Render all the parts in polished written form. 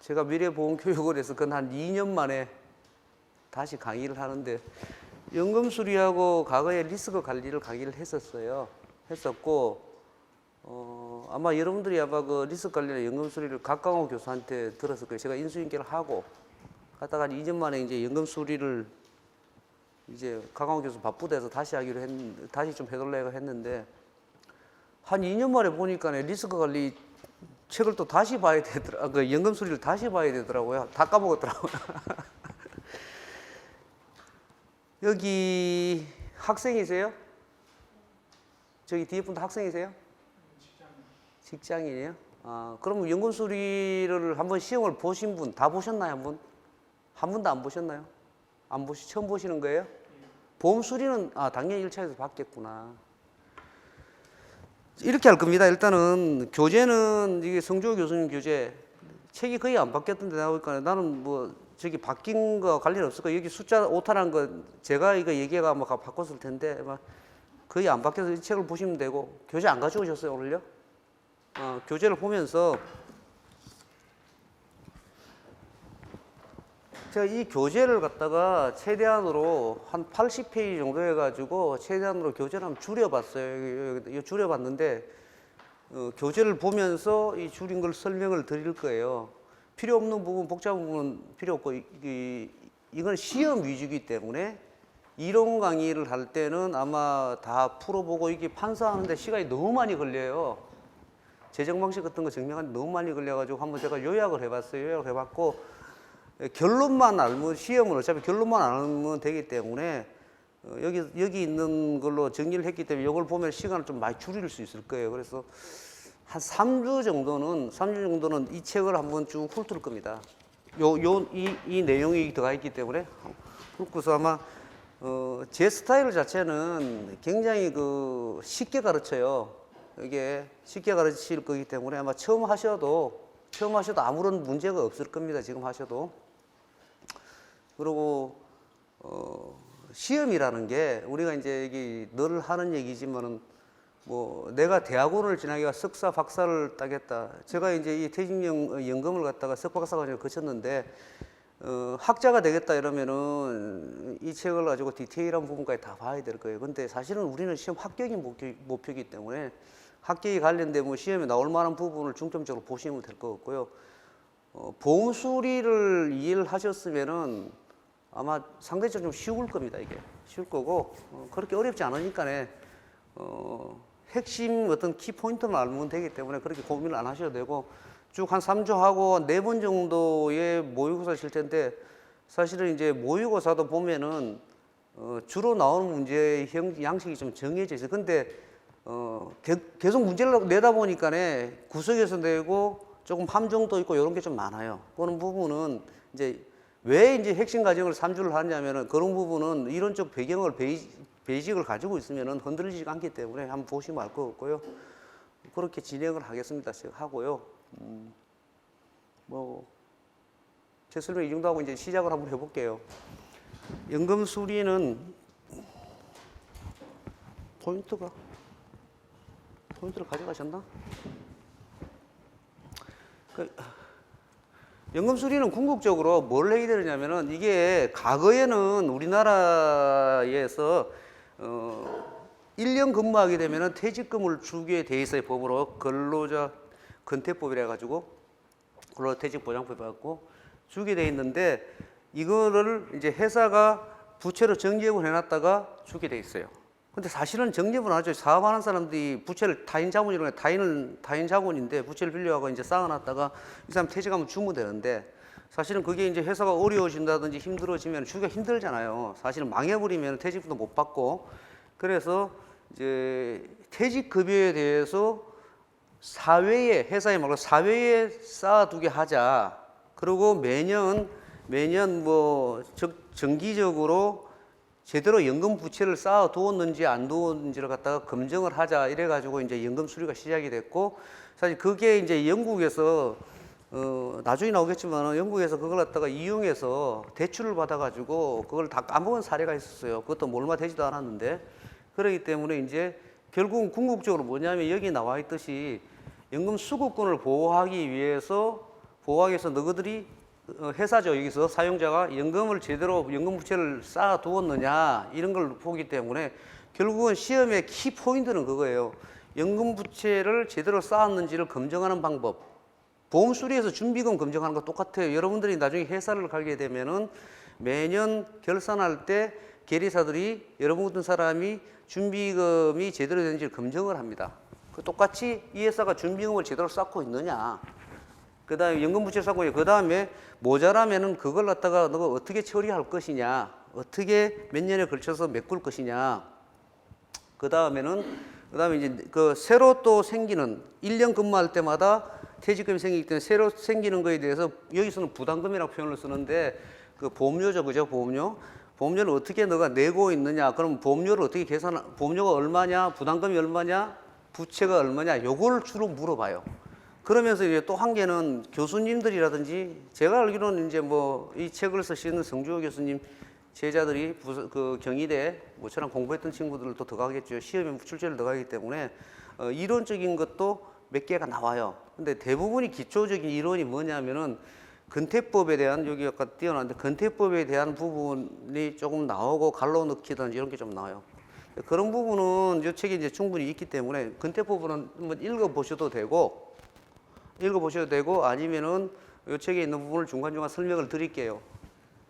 제가 미래보험교육을 해서 그건 한 2년 만에 다시 강의를 하는데, 연금 수리하고 과거에 리스크 관리를 강의를 했었고, 아마 여러분들이 아마 그 리스크 관리나 연금 수리를 각광호 교수한테 들었을 거예요. 제가 인수인계를 하고 갔다가 한 2년 만에 이제 연금 수리를 이제 각광호 교수 바쁘다 해서 다시 다시 좀 해달라고 했는데, 한 2년 만에 보니까 리스크 관리 책을 또 다시 봐야 되더라고요. 그 연금 수리를 다시 봐야 되더라고요. 다 까먹었더라고요. 여기 학생이세요? 저기 뒤에 분도 학생이세요? 직장인이에요? 아, 그럼 연금 수리를 한번 시험을 보신 분 다 보셨나요? 한 분도 안 보셨나요? 처음 보시는 거예요? 보험 수리는 당연히 1차에서 받겠구나. 이렇게 할 겁니다. 일단은 교재는 이게 성조 교수님 교재, 책이 거의 안 바뀌었던데 나오니까 나는 뭐 저기 바뀐 거 관련 없을 거예요. 여기 숫자 오타난 거 제가 이거 얘기가 뭐 바꿨을 텐데 거의 안 바뀌어서 이 책을 보시면 되고. 교재 안 가져오셨어요, 오늘요? 교재를 보면서 제가 이 교재를 갖다가 최대한으로 한 80페이지 정도 해가지고 최대한으로 교재를 한번 줄여봤어요. 줄여봤는데 교재를 보면서 이 줄인 걸 설명을 드릴 거예요. 필요 없는 부분, 복잡한 부분은 필요 없고, 이건 시험 위주이기 때문에 이론 강의를 할 때는 아마 다 풀어보고 이게 판사하는데 시간이 너무 많이 걸려요. 재정 방식 같은 거 증명하는데 너무 많이 걸려가지고 한번 제가 요약을 해봤어요. 요약을 해봤고, 결론만 알면, 시험은 어차피 결론만 알면 되기 때문에 여기 있는 걸로 정리를 했기 때문에 이걸 보면 시간을 좀 많이 줄일 수 있을 거예요. 그래서 한 3주 정도는 이 책을 한번 쭉 훑을 겁니다. 이 내용이 들어가 있기 때문에. 그래서 아마 제 스타일 자체는 굉장히 쉽게 가르쳐요. 이게 쉽게 가르칠 거기 때문에 아마 처음 하셔도 아무런 문제가 없을 겁니다. 지금 하셔도. 그리고 시험이라는 게 우리가 이제 여기 늘 하는 얘기지만은 뭐 내가 대학원을 지나기가 석사, 박사를 따겠다. 제가 이제 이 퇴직연금을 갖다가 석박사 과정을 거쳤는데 학자가 되겠다 이러면은 이 책을 가지고 디테일한 부분까지 다 봐야 될 거예요. 근데 사실은 우리는 시험 합격이 목표이기 때문에 합격에 관련된 뭐 시험에 나올 만한 부분을 중점적으로 보시면 될 것 같고요. 보험 수리를 이해를 하셨으면은 아마 상대적으로 좀 쉬울 겁니다. 이게 쉬울 거고 그렇게 어렵지 않으니까 핵심 어떤 키 포인트만 알면 되기 때문에 그렇게 고민을 안 하셔도 되고, 쭉 한 3주 하고 4번 정도의 모의고사 칠 텐데, 사실은 이제 모의고사도 보면은 주로 나오는 문제 양식이 좀 정해져 있어요. 근데 계속 문제를 내다 보니까 구석에서 내고 조금 함정도 있고 이런 게 좀 많아요. 그런 부분은 이제 왜 이제 핵심 과정을 3주를 하냐면은 그런 부분은 이론적 배경을 베이직을 가지고 있으면은 흔들리지 않기 때문에 한번 보시면 알 것 같고요. 그렇게 진행을 하겠습니다. 제가 하고요. 제 설명 이 정도 하고 이제 시작을 한번 해볼게요. 연금 수리는 포인트를 가져가셨나? 연금 수리는 궁극적으로 뭘 해야 되냐면은, 이게 과거에는 우리나라에서 1년 근무하게 되면은 퇴직금을 주게 돼 있어요. 법으로 근로자 건퇴법이라 해가지고 근로퇴직보장법 갖고 주게 돼 있는데, 이거를 이제 회사가 부채로 정리해고 해놨다가 주게 돼 있어요. 근데 사실은 정리해고 안 하죠. 사업하는 사람들이 부채를 타인 자본이라고 타인 자본인데 부채를 빌려가고 이제 쌓아놨다가 이 사람 퇴직하면 주면 되는데, 사실은 그게 이제 회사가 어려워진다든지 힘들어지면 주기가 힘들잖아요. 사실은 망해버리면 퇴직금도 못 받고. 그래서 이제 퇴직급여에 대해서 회사에 말고 사회에 쌓아두게 하자. 그리고 매년 뭐 정기적으로 제대로 연금 부채를 쌓아 두었는지 안 두었는지를 갖다가 검증을 하자. 이래가지고 이제 연금 수리가 시작이 됐고, 사실 그게 이제 영국에서 나중에 나오겠지만 영국에서 그걸 갖다가 이용해서 대출을 받아가지고 그걸 다 까먹은 사례가 있었어요. 그것도 뭐 얼마 되지도 않았는데. 그렇기 때문에 이제 결국은 궁극적으로 뭐냐면 여기 나와 있듯이 연금 수급권을 보호하기 위해서 보호하기 위해서 너희들이 회사죠. 여기서 사용자가 연금을 제대로 연금 부채를 쌓아 두었느냐 이런 걸 보기 때문에 결국은 시험의 키 포인트는 그거예요. 연금 부채를 제대로 쌓았는지를 검증하는 방법. 보험 수리에서 준비금 검증하는 거 똑같아요. 여러분들이 나중에 회사를 가게 되면은 매년 결산할 때 계리사들이 여러분 같은 사람이 준비금이 제대로 되는지를 검증을 합니다. 그 똑같이 이 회사가 준비금을 제대로 쌓고 있느냐. 그 다음에 연금부채를 쌓고 있느냐. 그 다음에 모자라면은 그걸 갖다가 너가 어떻게 처리할 것이냐. 어떻게 몇 년에 걸쳐서 메꿀 것이냐. 그 다음에 이제 그 새로 또 생기는 1년 근무할 때마다 퇴직금이 생기기 때문에 새로 생기는 거에 대해서 여기서는 부담금이라고 표현을 쓰는데 그 보험료죠. 그죠? 보험료. 보험료를 어떻게 너가 내고 있느냐. 그럼 보험료를 어떻게 보험료가 얼마냐. 부담금이 얼마냐. 부채가 얼마냐. 요걸 주로 물어봐요. 그러면서 이제 또 한 개는 교수님들이라든지 제가 알기로는 이제 뭐 이 책을 쓰시는 성주호 교수님 제자들이 그 경희대 뭐처럼 공부했던 친구들도 더 가겠죠. 시험에 출제를 더 가기 때문에 이론적인 것도 몇 개가 나와요. 근데 대부분이 기초적인 이론이 뭐냐면은 근태법에 대한 여기 아까 띄어놨는데 근태법에 대한 부분이 조금 나오고 갈로 넣기든지 이런 게 좀 나와요. 그런 부분은 이 책에 이제 충분히 있기 때문에 근태법은 한번 읽어보셔도 되고 아니면은 이 책에 있는 부분을 중간중간 설명을 드릴게요.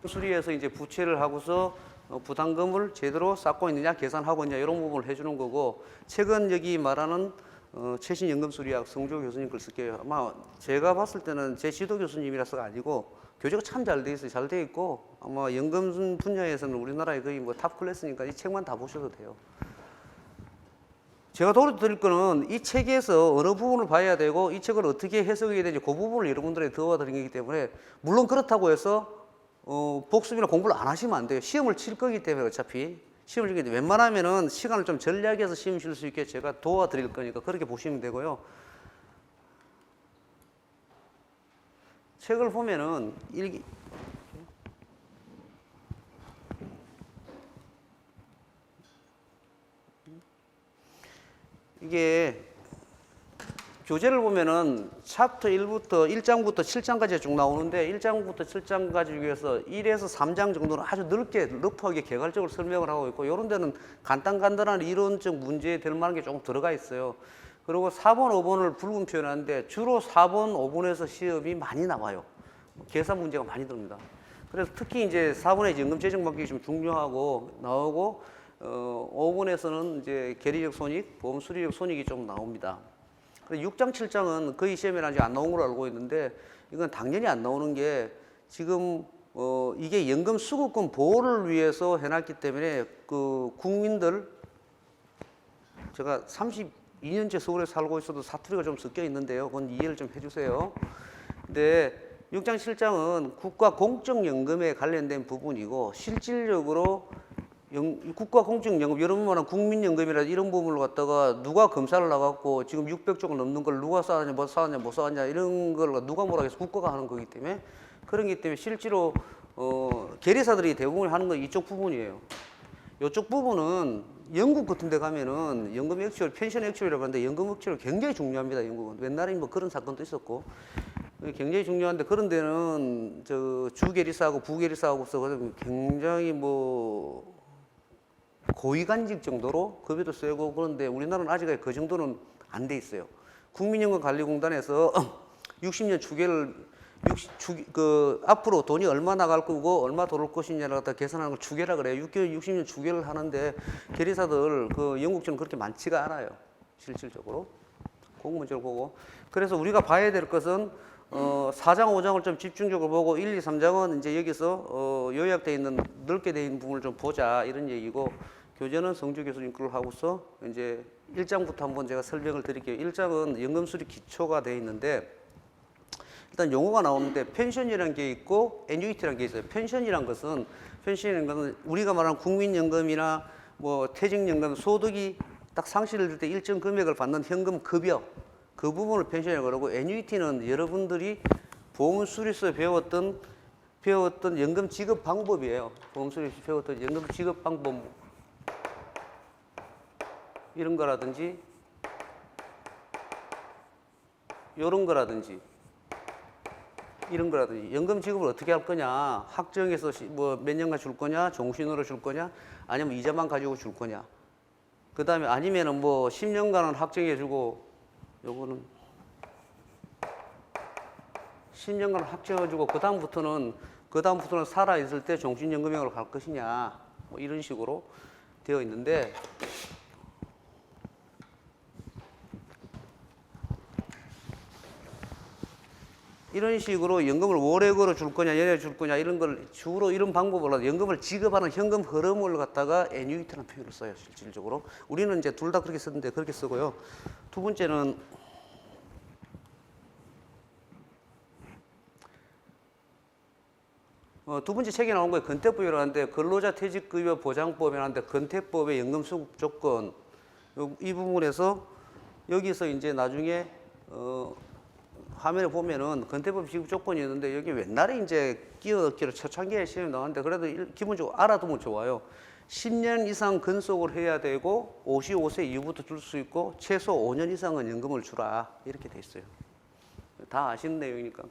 수리해서 이제 부채를 하고서 부담금을 제대로 쌓고 있느냐 계산하고 있느냐 이런 부분을 해주는 거고 책은 여기 말하는 최신 연금 수리학 성주호 교수님 글 쓸게요. 아마 제가 봤을 때는 제 지도 교수님이라서가 아니고 교재가 참 잘 돼 있어요. 잘 돼 있고 아마 연금 분야에서는 우리나라의 거의 뭐 탑 클래스니까 이 책만 다 보셔도 돼요. 제가 도와드릴 거는 이 책에서 어느 부분을 봐야 되고 이 책을 어떻게 해석해야 되는지 그 부분을 여러분들에게 도와드리기 때문에 물론 그렇다고 해서 복습이나 공부를 안 하시면 안 돼요. 시험을 칠 거기 때문에 어차피 시험을 칠 건데 웬만하면은 시간을 좀 전략해서 시험 칠 수 있게 제가 도와드릴 거니까 그렇게 보시면 되고요. 책을 보면은 이게 교재를 보면은 챕터 1부터 1장부터 7장까지 쭉 나오는데 1장부터 7장까지 중에서 1에서 3장 정도는 아주 넓게 러프하게 개괄적으로 설명을 하고 있고 이런 데는 간단한 이론적 문제에 될 만한 게 조금 들어가 있어요. 그리고 4번, 5번을 붉은 표현하는데 주로 4번, 5번에서 시험이 많이 나와요. 계산 문제가 많이 듭니다. 그래서 특히 이제 4번에 연금 재정 방식이 좀 중요하고 나오고 5번에서는 이제 계리적 손익, 보험 수리적 손익이 좀 나옵니다. 6장, 7장은 거의 시험에 아직 안 나온 걸로 알고 있는데 이건 당연히 안 나오는 게 지금 이게 연금 수급금 보호를 위해서 해놨기 때문에 그 국민들 제가 32년째 서울에 살고 있어도 사투리가 좀 섞여 있는데요. 그건 이해를 좀 해주세요. 근데 6장, 7장은 국가 공적연금에 관련된 부분이고 실질적으로 국가 공적연금, 여러분 말하는 국민연금이라 이런 부분을 갖다가 누가 검사를 나갔고 지금 600조가 넘는 걸 누가 쌓았냐, 못 쌓았냐, 못 쌓았냐 이런 걸 누가 뭐라 해서 국가가 하는 거기 때문에 그런 기 때문에 실제로 계리사들이 대부분 하는 건 이쪽 부분이에요. 이쪽 부분은 영국 같은 데 가면은 연금 액추얼, 펜션 액추얼이라고 하는데 연금 액추얼 굉장히 중요합니다. 영국은. 옛날에 뭐 그런 사건도 있었고 굉장히 중요한데 그런 데는 저 주계리사하고 부계리사하고서 굉장히 뭐 고위간직 정도로 급여도 세고 그런데 우리나라는 아직까지 그 정도는 안 돼 있어요. 국민연금관리공단에서 60년 추계를 앞으로 돈이 얼마 나갈 거고 얼마 들어올 것이냐를 갖다 계산하는 걸 추계라 그래요. 60년 추계를 하는데 계리사들 그 영국처럼 그렇게 많지가 않아요. 실질적으로. 공문적으로 보고. 그래서 우리가 봐야 될 것은 4장, 5장을 좀 집중적으로 보고 1, 2, 3장은 이제 여기서 요약되어 있는 넓게 되어 있는 부분을 좀 보자 이런 얘기고 교재는 성주 교수님 걸 하고서 이제 1장부터 한번 제가 설명을 드릴게요. 1장은 연금수리 기초가 되어 있는데 일단 용어가 나오는데 펜션이라는 게 있고 애뉴이티라는 게 있어요. 펜션이라는 것은 우리가 말하는 국민연금이나 뭐 퇴직연금 소득이 딱 상실을 될 때 일정 금액을 받는 현금 급여 그 부분을 펜션이라고 그러고 애뉴이티는 여러분들이 보험수리소에 배웠던 연금 지급 방법이에요. 보험수리소에 배웠던 연금 지급 방법 이런 거라든지 이런 거라든지 이런 거라든지 연금 지급을 어떻게 할 거냐, 확정해서 뭐 몇 년간 줄 거냐, 종신으로 줄 거냐, 아니면 이자만 가지고 줄 거냐. 그 다음에 아니면은 뭐 10년간은 확정해 주고 요거는 10년간 확정해 주고 그 다음부터는 살아 있을 때 종신연금형으로 갈 것이냐, 뭐 이런 식으로 되어 있는데. 이런 식으로 연금을 월액으로 줄 거냐, 연회로 줄 거냐, 이런 걸 주로 이런 방법으로 연금을 지급하는 현금 흐름을 갖다가 애뉴이티라는 표현을 써요, 실질적으로. 우리는 이제 둘 다 그렇게 쓰는데 그렇게 쓰고요. 두 번째는 두 번째 책에 나온 거에 건태법이라는데 근로자 퇴직급여 보장법이라는데 건태법의 연금 수급 조건 이 부분에서 여기서 이제 나중에 화면에 보면은 건태법 지급 조건이 있는데 여기 옛날에 이제 끼워 넣기로 초창기에 시험이 나왔는데 그래도 기본적으로 알아두면 좋아요. 10년 이상 근속을 해야 되고 55세 이후부터 줄 수 있고 최소 5년 이상은 연금을 주라 이렇게 돼 있어요. 다 아시는 내용이니까.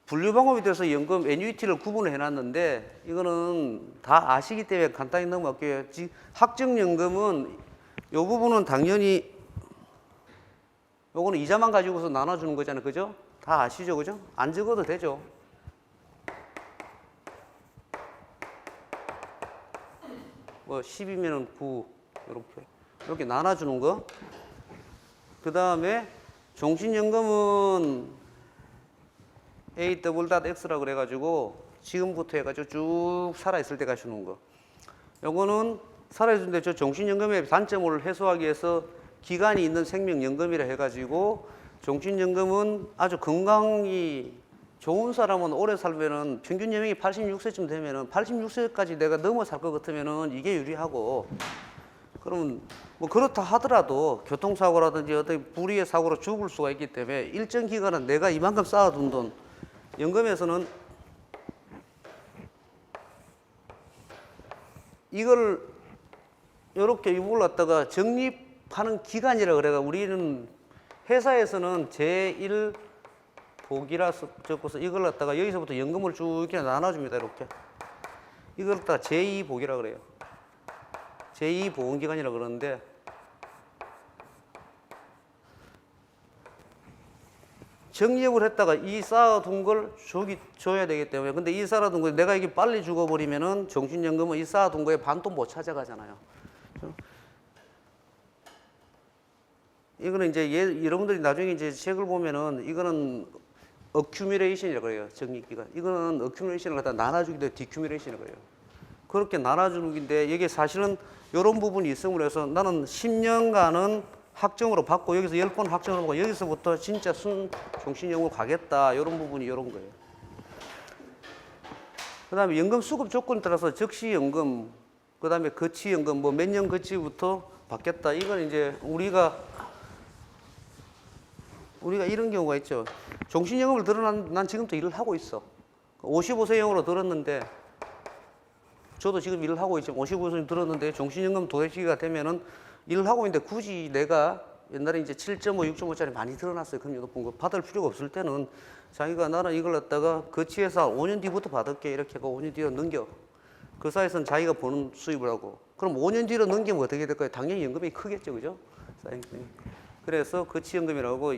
분류 방법에 대해서 연금 애뉴이티를 구분을 해놨는데 이거는 다 아시기 때문에 간단히 넘어갈게요. 확정연금은 이 부분은 당연히 요거는 이자만 가지고서 나눠주는 거잖아요. 그죠? 다 아시죠? 그죠? 안 적어도 되죠. 뭐 10이면 9 이렇게 나눠주는 거. 그 다음에 종신연금은 A+X라고 그래가지고 지금부터 해가지고 쭉 살아있을 때까지 주는 거. 요거는 살아있을 때 저 종신연금의 단점을 해소하기 위해서 기간이 있는 생명연금이라 해가지고 종신연금은 아주 건강이 좋은 사람은 오래 살면은 평균 연령이 86세쯤 되면은 86세까지 내가 넘어 살 것 같으면은 이게 유리하고, 그러면 뭐 그렇다 하더라도 교통사고라든지 어떤 불의의 사고로 죽을 수가 있기 때문에 일정 기간은 내가 이만큼 쌓아둔 돈, 연금에서는 이걸 이렇게 이걸 갖다가 적립하는 기간이라 그래가 우리는 회사에서는 제1복이라 적고서 이걸 갖다가 여기서부터 연금을 쭉 이렇게 나눠줍니다. 이렇게 이걸 갖다가 제2복이라 그래요. 제2보험기간이라 그러는데 적립을 했다가 이 쌓아둔 걸 줘야 되기 때문에, 근데 이 쌓아둔 거 내가 이게 빨리 죽어버리면은 종신연금은 이 쌓아둔 거에 반도 못 찾아가잖아요. 이거는 이제 여러분들이 나중에 이제 책을 보면은 이거는 어큐뮬레이션이라고 그래요. 적립기간. 이거는 어큐뮬레이션을 갖다 나눠주기 때문에 디큐뮬레이션이라고 그래요. 그렇게 나눠주는 건데 이게 사실은 이런 부분이 있음으로 해서 나는 10년간은 확정으로 받고 여기서 10번 확정으로 받고 여기서부터 진짜 종신연금으로 가겠다, 이런 부분이 이런 거예요. 그 다음에 연금 수급 조건에 따라서 적시연금, 그 다음에 거치연금, 뭐 몇 년 거치부터 받겠다. 이건 이제 우리가 이런 경우가 있죠. 종신연금을 들어 난 지금도 일을 하고 있어. 55세형으로 들었는데 저도 지금 일을 하고 있지만 55세 들었는데 종신연금 도래시기가 되면은 일을 하고 있는데 굳이 내가 옛날에 이제 7.5, 6.5짜리 많이 들어놨어요. 금리 높은 거 받을 필요가 없을 때는 자기가 나는 이걸 갖다가 거치해서 5년 뒤부터 받을게 이렇게 하고 5년 뒤로 넘겨. 그 사이에서는 자기가 버는 수입을 하고. 그럼 5년 뒤로 넘기면 어떻게 될까요? 당연히 연금이 크겠죠, 그죠? 그래서 거치연금이라고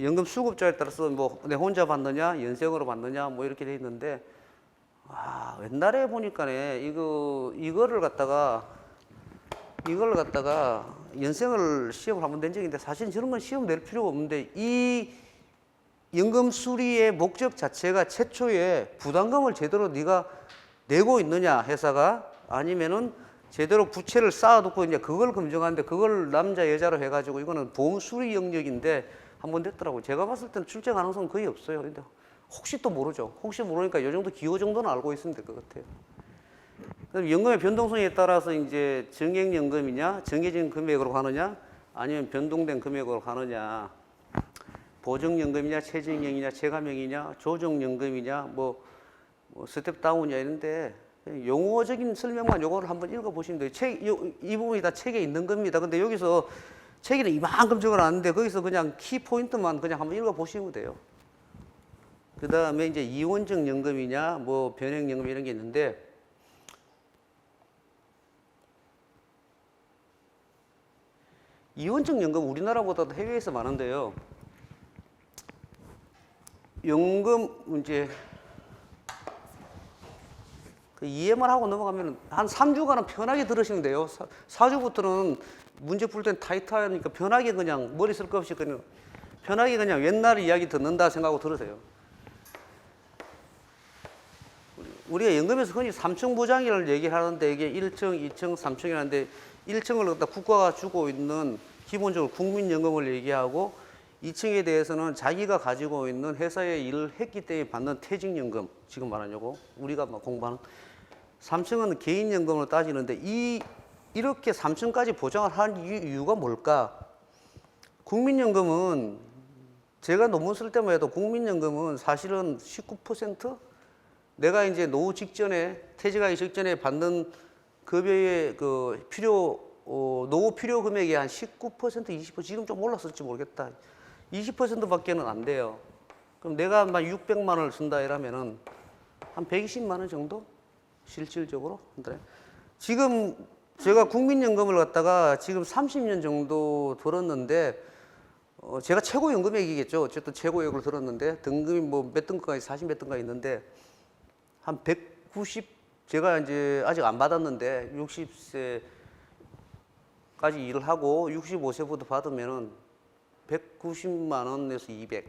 연금 수급자에 따라서 뭐 내 혼자 받느냐, 연생으로 받느냐, 뭐 이렇게 돼 있는데, 옛날에 보니까네 이거를 갖다가 연생을 시험을 한번 낸 적이 있는데 사실 저런 건 시험 낼 필요가 없는데 이 연금 수리의 목적 자체가 최초에 부담금을 제대로 네가 내고 있느냐 회사가, 아니면은 제대로 부채를 쌓아두고 이제 그걸 검증하는데 그걸 남자 여자로 해가지고 이거는 보험 수리 영역인데 한번 됐더라고요. 제가 봤을 때는 출제 가능성은 거의 없어요. 근데 혹시 또 모르죠. 혹시 모르니까 이 정도 기호 정도는 알고 있으면 될 것 같아요. 그럼 연금의 변동성에 따라서 이제 정액연금이냐, 정해진 금액으로 가느냐, 아니면 변동된 금액으로 가느냐, 보정연금이냐, 최저임금이냐, 체감형이냐, 조정연금이냐, 뭐 스텝다운이냐 이런데 용어적인 설명만 요거를 한번 읽어보시면 돼요. 이 부분이 다 책에 있는 겁니다. 근데 여기서 책에는 이만큼 적어놨는데 거기서 그냥 키 포인트만 그냥 한번 읽어보시면 돼요. 그 다음에 이제 이원적 연금이냐, 뭐 변액연금 이런 게 있는데, 이원적 연금 우리나라보다도 해외에서 많은데요. 연금 이제 그 이해만 하고 넘어가면 한 3주간은 편하게 들으시면 돼요. 4주부터는 문제 풀 땐 타이트하니까 편하게 그냥 머리 쓸 거 없이 그냥 편하게 그냥 옛날 이야기 듣는다 생각하고 들으세요. 우리가 연금에서 흔히 3층 보장이라는 얘기를 하는데 이게 1층, 2층, 3층이라는데 1층을 갖다 국가가 주고 있는 기본적으로 국민연금을 얘기하고 2층에 대해서는 자기가 가지고 있는 회사에 일을 했기 때문에 받는 퇴직연금, 지금 말하냐고 우리가 막 공부하는 3층은 개인연금으로 따지는데 이렇게 3층까지 보장을 한 이유가 뭘까? 국민연금은 제가 논문 쓸 때만 해도 국민연금은 사실은 19% 내가 이제 노후 직전에 퇴직하기 직전에 받는 급여의 그 노후 필요 금액의 한 19%, 20% 지금 좀 올랐을지 모르겠다. 20%밖에는 안 돼요. 그럼 내가 만 600만 원을 쓴다 이러면은 한 120만 원 정도 실질적으로. 지금 제가 국민연금을 갖다가 지금 30년 정도 들었는데 제가 최고연금액이겠죠. 어쨌든 최고액을 들었는데 등급이 뭐 몇 등급까지 40 몇 등급가 있는데 한 190 제가 이제 아직 안 받았는데 60세까지 일을 하고 65세부터 받으면은 190만 원에서 200.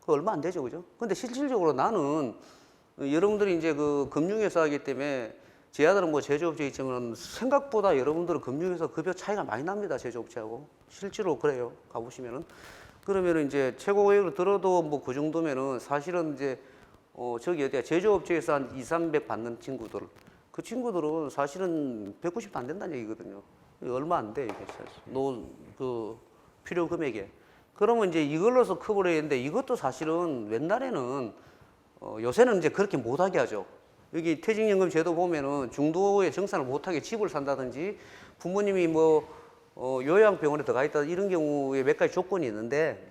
그 얼마 안 되죠, 그죠? 근데 실질적으로 나는 여러분들이 이제 그 금융회사 하기 때문에 제 아들은 뭐 제조업체 있지만 생각보다 여러분들은 금융회사 급여 차이가 많이 납니다, 제조업체하고. 실제로 그래요, 가보시면은. 그러면은 이제 최고액으로 들어도 뭐 그 정도면은 사실은 이제 저기 어디야 제조업체에서 한 2, 300 받는 친구들 그 친구들은 사실은 190도 안 된다는 얘기거든요. 얼마 안 돼, 이게 사실. 그 필요 금액에. 그러면 이제 이걸로서 커버를 했는데 이것도 사실은 옛날에는 요새는 이제 그렇게 못하게 하죠. 여기 퇴직연금 제도 보면은 중도에 정산을 못하게 집을 산다든지 부모님이 뭐 요양병원에 들어가 있다 이런 경우에 몇 가지 조건이 있는데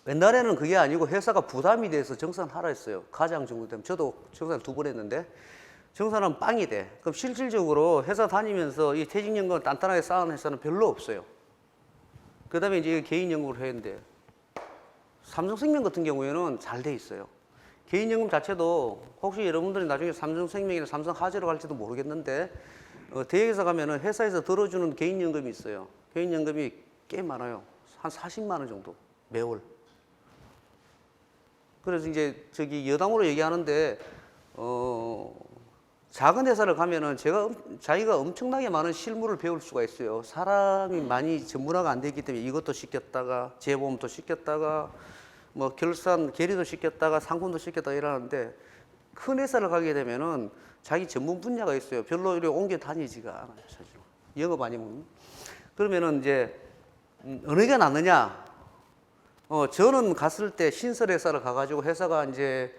옛날에는 그게 아니고 회사가 부담이 돼서 정산하라 했어요. 가장 정도 되면. 저도 정산 2번 했는데 정산하면 빵이 돼. 그럼 실질적으로 회사 다니면서 이 퇴직연금을 단단하게 쌓은 회사는 별로 없어요. 그 다음에 이제 개인연금을 해야 되는데 삼성생명 같은 경우에는 잘 돼 있어요. 개인연금 자체도 혹시 여러분들이 나중에 삼성생명이나 삼성화재로 갈지도 모르겠는데 대회에서 가면은 회사에서 들어주는 개인연금이 있어요. 개인연금이 꽤 많아요. 한 40만 원 정도 매월. 그래서 이제 저기 여담으로 얘기하는데 작은 회사를 가면은 자기가 엄청나게 많은 실무를 배울 수가 있어요. 사람이 많이 전문화가 안 되기 때문에 이것도 시켰다가 재보험도 시켰다가 뭐 결산 계리도 시켰다가 상품도 시켰다가 이러는데 큰 회사를 가게 되면은 자기 전문 분야가 있어요. 별로 이렇게 옮겨 다니지가 않아요, 사실. 영업 아니면. 그러면은 이제 어느 게 낫느냐? 저는 갔을 때 신설회사를 가가지고 회사가 이제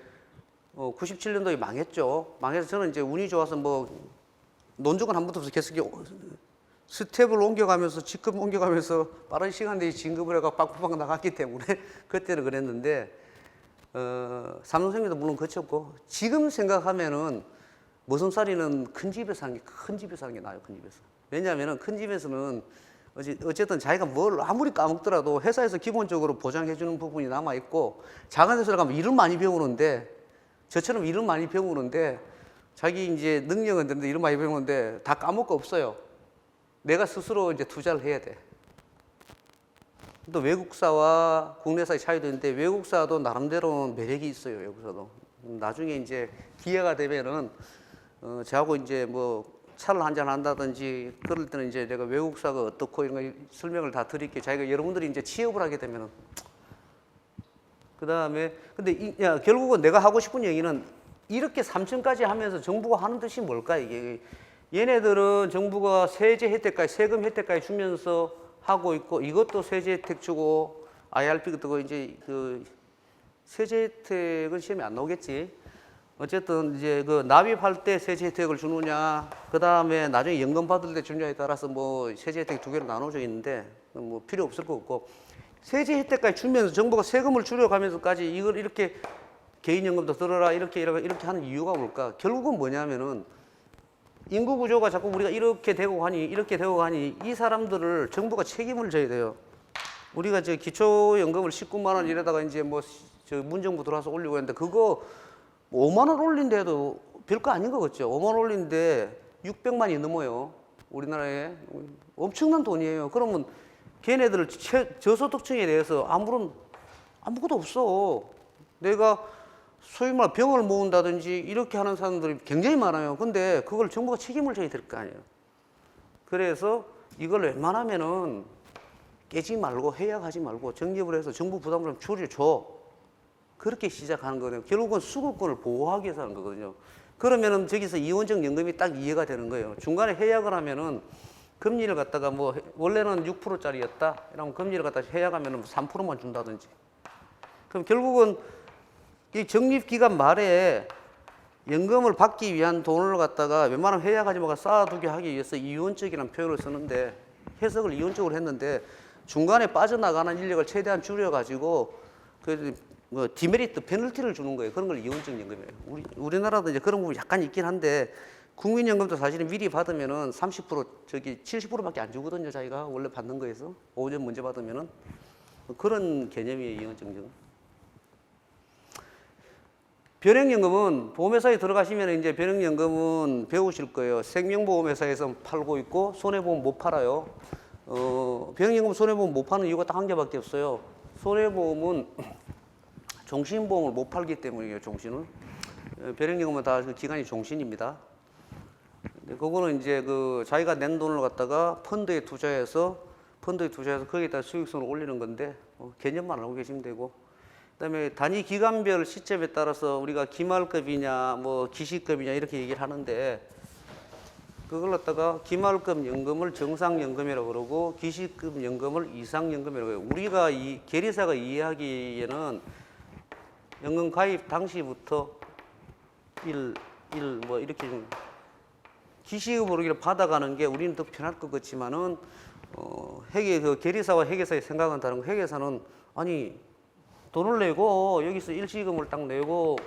97년도에 망했죠. 망해서 저는 이제 운이 좋아서 뭐 논조건 한 번도 없어 계속 스텝을 옮겨가면서 직급 옮겨가면서 빠른 시간 내에 진급을 해가 빵빵 나갔기 때문에 그때는 그랬는데 삼성생명도 물론 거쳤고 지금 생각하면은 머슴살이는 큰 집에서 하는 게 나아요. 큰 집에서. 왜냐하면은 큰 집에서는 어쨌든 자기가 뭘 아무리 까먹더라도 회사에서 기본적으로 보장해주는 부분이 남아있고 작은 회사를 가면 일을 많이 배우는데 저처럼 일을 많이 배우는데 자기 이제 능력은 되는데 일을 많이 배우는데 다 까먹고 없어요. 내가 스스로 이제 투자를 해야 돼. 또 외국사와 국내사의 차이도 있는데 외국사도 나름대로 매력이 있어요. 외국사도. 나중에 이제 기회가 되면은 저하고 이제 뭐 차를 한잔 한다든지 그럴 때는 이제 내가 외국사가 어떻고 이런 거 설명을 다 드릴게요. 자기가 여러분들이 이제 취업을 하게 되면은 그 다음에 근데 결국은 내가 하고 싶은 얘기는 이렇게 3층까지 하면서 정부가 하는 뜻이 뭘까 이게 얘네들은 정부가 세제 혜택까지 세금 혜택까지 주면서 하고 있고 이것도 세제 혜택 주고 IRP 같은 거 이제 그 세제 혜택은 시험에 안 나오겠지. 어쨌든 이제 그 납입할 때 세제 혜택을 주느냐, 그 다음에 나중에 연금 받을 때 주느냐에 따라서 뭐 세제 혜택이 두 개로 나눠져 있는데 뭐 필요 없을 것 같고, 세제 혜택까지 주면서 정부가 세금을 줄여가면서까지 이걸 이렇게 개인연금도 들어라 이렇게 하는 이유가 뭘까? 결국은 뭐냐면은 인구 구조가 자꾸 우리가 이렇게 되고 가니 이 사람들을 정부가 책임을 져야 돼요. 우리가 저 기초연금을 19만 원 이래다가 이제 뭐 저 문정부 들어와서 올리고 했는데 그거 5만 원 올린데도 별거 아닌 거 같죠? 5만 원 올린데 600만이 넘어요. 우리나라에 엄청난 돈이에요. 그러면 걔네들 저소득층에 대해서 아무것도 없어. 내가 소위 말 병을 모은다든지 이렇게 하는 사람들이 굉장히 많아요. 근데 그걸 정부가 책임을 져야 될 거 아니에요. 그래서 이걸 웬만하면은 깨지 말고 해약하지 말고 적립을 해서 정부 부담을 좀 줄여줘. 그렇게 시작하는 거예요. 결국은 수급권을 보호하기 위해서 하는 거거든요. 그러면은 저기서 이원적 연금이 딱 이해가 되는 거예요. 중간에 해약을 하면은 금리를 갖다가 뭐 원래는 6%짜리였다. 이러면 금리를 갖다가 해약하면은 3%만 준다든지. 그럼 결국은 이 적립기간 말에 연금을 받기 위한 돈을 갖다가 웬만하면 해약하지 말고 쌓아두게 하기 위해서 이원적이라는 표현을 쓰는데 해석을 이원적으로 했는데 중간에 빠져나가는 인력을 최대한 줄여가지고 그 뭐 디메리트, 페널티를 주는 거예요. 그런 걸 이원적 연금이에요. 우리나라도 이제 그런 부분이 약간 있긴 한데 국민연금도 사실은 미리 받으면은 30% 저기 70%밖에 안 주거든요. 자기가 원래 받는 거에서 5년 먼저 받으면은 그런 개념이에요. 이원적 연금. 변액연금은 보험회사에 들어가시면 이제 변액연금은 배우실 거예요. 생명보험회사에서 팔고 있고 손해보험 못 팔아요. 변액연금 손해보험 못 파는 이유가 딱 한 개밖에 없어요. 손해보험은 종신보험을 못 팔기 때문이에요. 종신을. 변액연금은 다 그 기간이 종신입니다. 그거는 이제 그 자기가 낸 돈을 갖다가 펀드에 투자해서 거기에다 수익성을 올리는 건데 개념만 알고 계시면 되고. 그다음에 단위 기간별 시점에 따라서 우리가 기말급이냐 뭐 기시급이냐 이렇게 얘기를 하는데 그걸 갖다가 기말급 연금을 정상연금이라고 그러고 기시급 연금을 이상연금이라고 해요. 우리가 이 계리사가 이해하기에는 연금 가입 당시부터 뭐 이렇게 좀 기시급으로 받아가는 게 우리는 더 편할 것 같지만은 그 계리사와 회계사의 생각은 다른 거. 회계사는 아니 돈을 내고 여기서 일시금을 딱 내고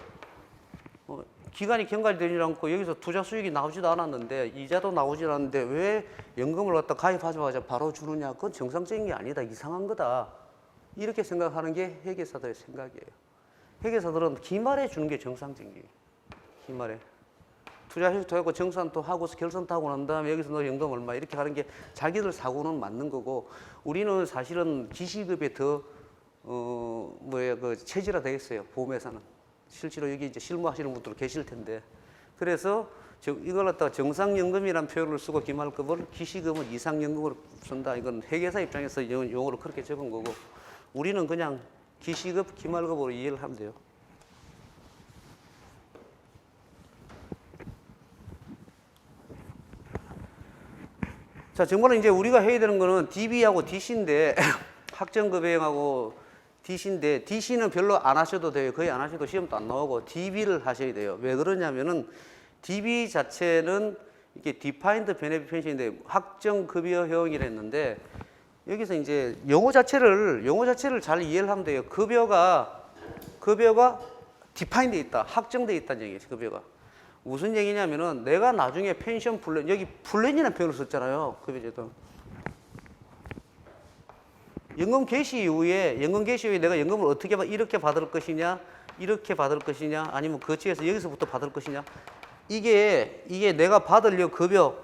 기간이 경과되지 않고 여기서 투자 수익이 나오지도 않았는데 이자도 나오지 않았는데 왜 연금을 갖다 가입하자마자 바로 주느냐? 그건 정상적인 게 아니다. 이상한 거다. 이렇게 생각하는 게 회계사들의 생각이에요. 회계사들은 기말에 주는 게 정상적이에요. 기말에. 투자해서 하고 정산도 하고서 결산도 하고 난 다음에 여기서 너 연금 얼마 이렇게 하는 게 자기들 사고는 맞는 거고 우리는 사실은 기시급에 더 그 체질화 되겠어요. 보험회사는. 실제로 여기 이제 실무하시는 분들 계실 텐데. 그래서 이걸 갖다가 정상연금이라는 표현을 쓰고 기말급을 기시금은 이상연금으로 쓴다. 이건 회계사 입장에서 용어로 그렇게 적은 거고 우리는 그냥 기시급, 기말급으로 이해를 하면 돼요. 자, 정말로 이제 우리가 해야 되는 거는 DB하고 DC인데 학정급여하고 DC인데 DC는 별로 안 하셔도 돼요. 거의 안 하셔도 시험도 안 나오고 DB를 하셔야 돼요. 왜 그러냐면은 DB 자체는 이게 Defined Benefit Pension인데 학정급여형이라 했는데 여기서 이제 용어 자체를 잘 이해를 하면 돼요. 급여가 디파인돼 있다. 확정돼 있다는 얘기죠. 급여가. 무슨 얘기냐면은 내가 나중에 펜션 플랜, 여기 플랜이라는 표현을 썼잖아요. 급여제도. 연금 개시 이후에 내가 연금을 어떻게 이렇게 받을 것이냐, 이렇게 받을 것이냐, 아니면 거치해서 여기서부터 받을 것이냐. 이게 내가 받으려 급여,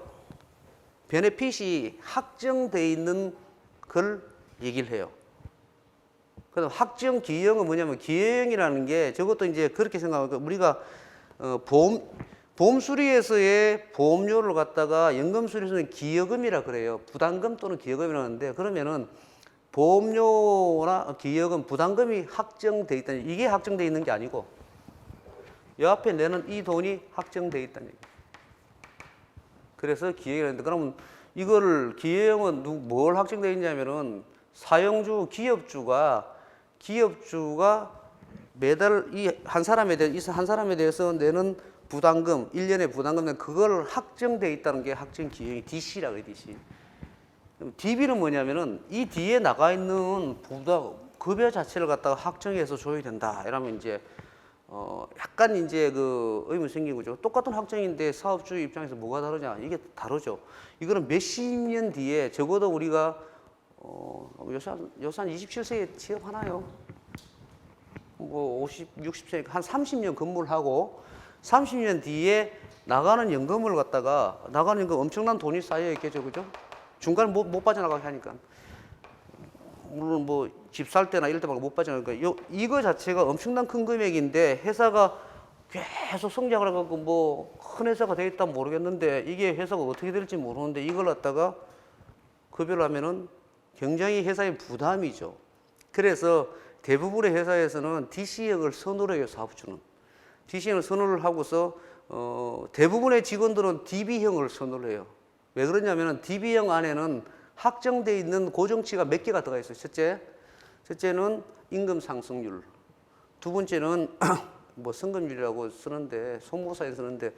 베네핏이 확정돼 있는 걸 얘기를 해요. 그다음 확정 기여형은 뭐냐면 기여형이라는 게 저것도 이제 그렇게 생각하고 우리가 보험 수리에서의 보험료를 갖다가 연금 수리에서는 기여금이라 그래요. 부담금 또는 기여금이라고 하는데 그러면은 보험료나 기여금, 부담금이 확정돼 있다는 이게 확정돼 있는 게 아니고 이 앞에 내는 이 돈이 확정돼 있다는 얘기예요. 그래서 기여형이라는데 그러면 이거를 기여형은 뭘 확정되어 있냐면은 사용주 기업주가 매달 이 한 사람에 대해서 내는 부담금, 1년의 부담금은 그걸 확정돼 있다는 게 확정 기형이 DC라고 해요, DC. DB는 뭐냐면은 이 뒤에 나가 있는 급여 자체를 갖다가 확정해서 줘야 된다. 이러면 이제 약간 이제 그 의문이 생긴 거죠. 똑같은 확정인데 사업주 입장에서 뭐가 다르냐? 이게 다르죠. 이거는 몇십 년 뒤에 적어도 우리가 요새 한 27세에 취업하나요? 뭐 60세 한 30년 근무를 하고 30년 뒤에 나가는 연금을 갖다가 나가는 연금 엄청난 돈이 쌓여 있겠죠, 그죠? 중간에 못 빠져나가게 하니까. 물론 뭐 집 살 때나 이럴 때만 못 빠져나가니까 이거 자체가 엄청난 큰 금액인데 회사가 계속 성장을 해갖고 뭐 큰 회사가 되겠다면 모르겠는데 이게 회사가 어떻게 될지 모르는데 이걸 갖다가 급여를 하면은 굉장히 회사의 부담이죠. 그래서 대부분의 회사에서는 DC형을 선호를 해요, 사업주는. DC형을 선호를 하고서 대부분의 직원들은 DB형을 선호를 해요. 왜 그러냐면은 DB형 안에는 확정되어 있는 고정치가 몇 개가 들어가 있어요. 첫째는 임금 상승률. 두 번째는 뭐 성금률이라고 쓰는데 소무사에 쓰는데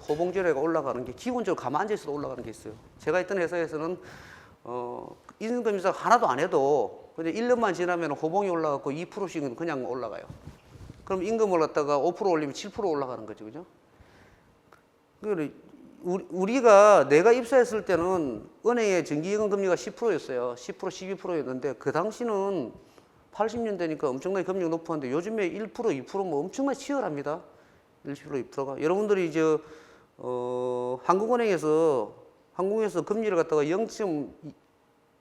호봉제례가 올라가는 게 기본적으로 가만 앉아 있어도 올라가는 게 있어요. 제가 있던 회사에서는 임금 인상 하나도 안 해도 근데 1년만 지나면 호봉이 올라가고 2%씩은 그냥 올라가요. 그럼 임금을 갖다가 5% 올리면 7% 올라가는 거죠, 그죠? 우리가 내가 입사했을 때는 은행의 정기예금 금리가 10%였어요. 10%, 12%였는데 그 당시는 80년대니까 엄청나게 금리가 높았는데 요즘에 1%, 2%뭐 엄청나게 치열합니다. 1%, 2%가. 여러분들이 이제 한국은행에서 금리를 갖다가 0.25%,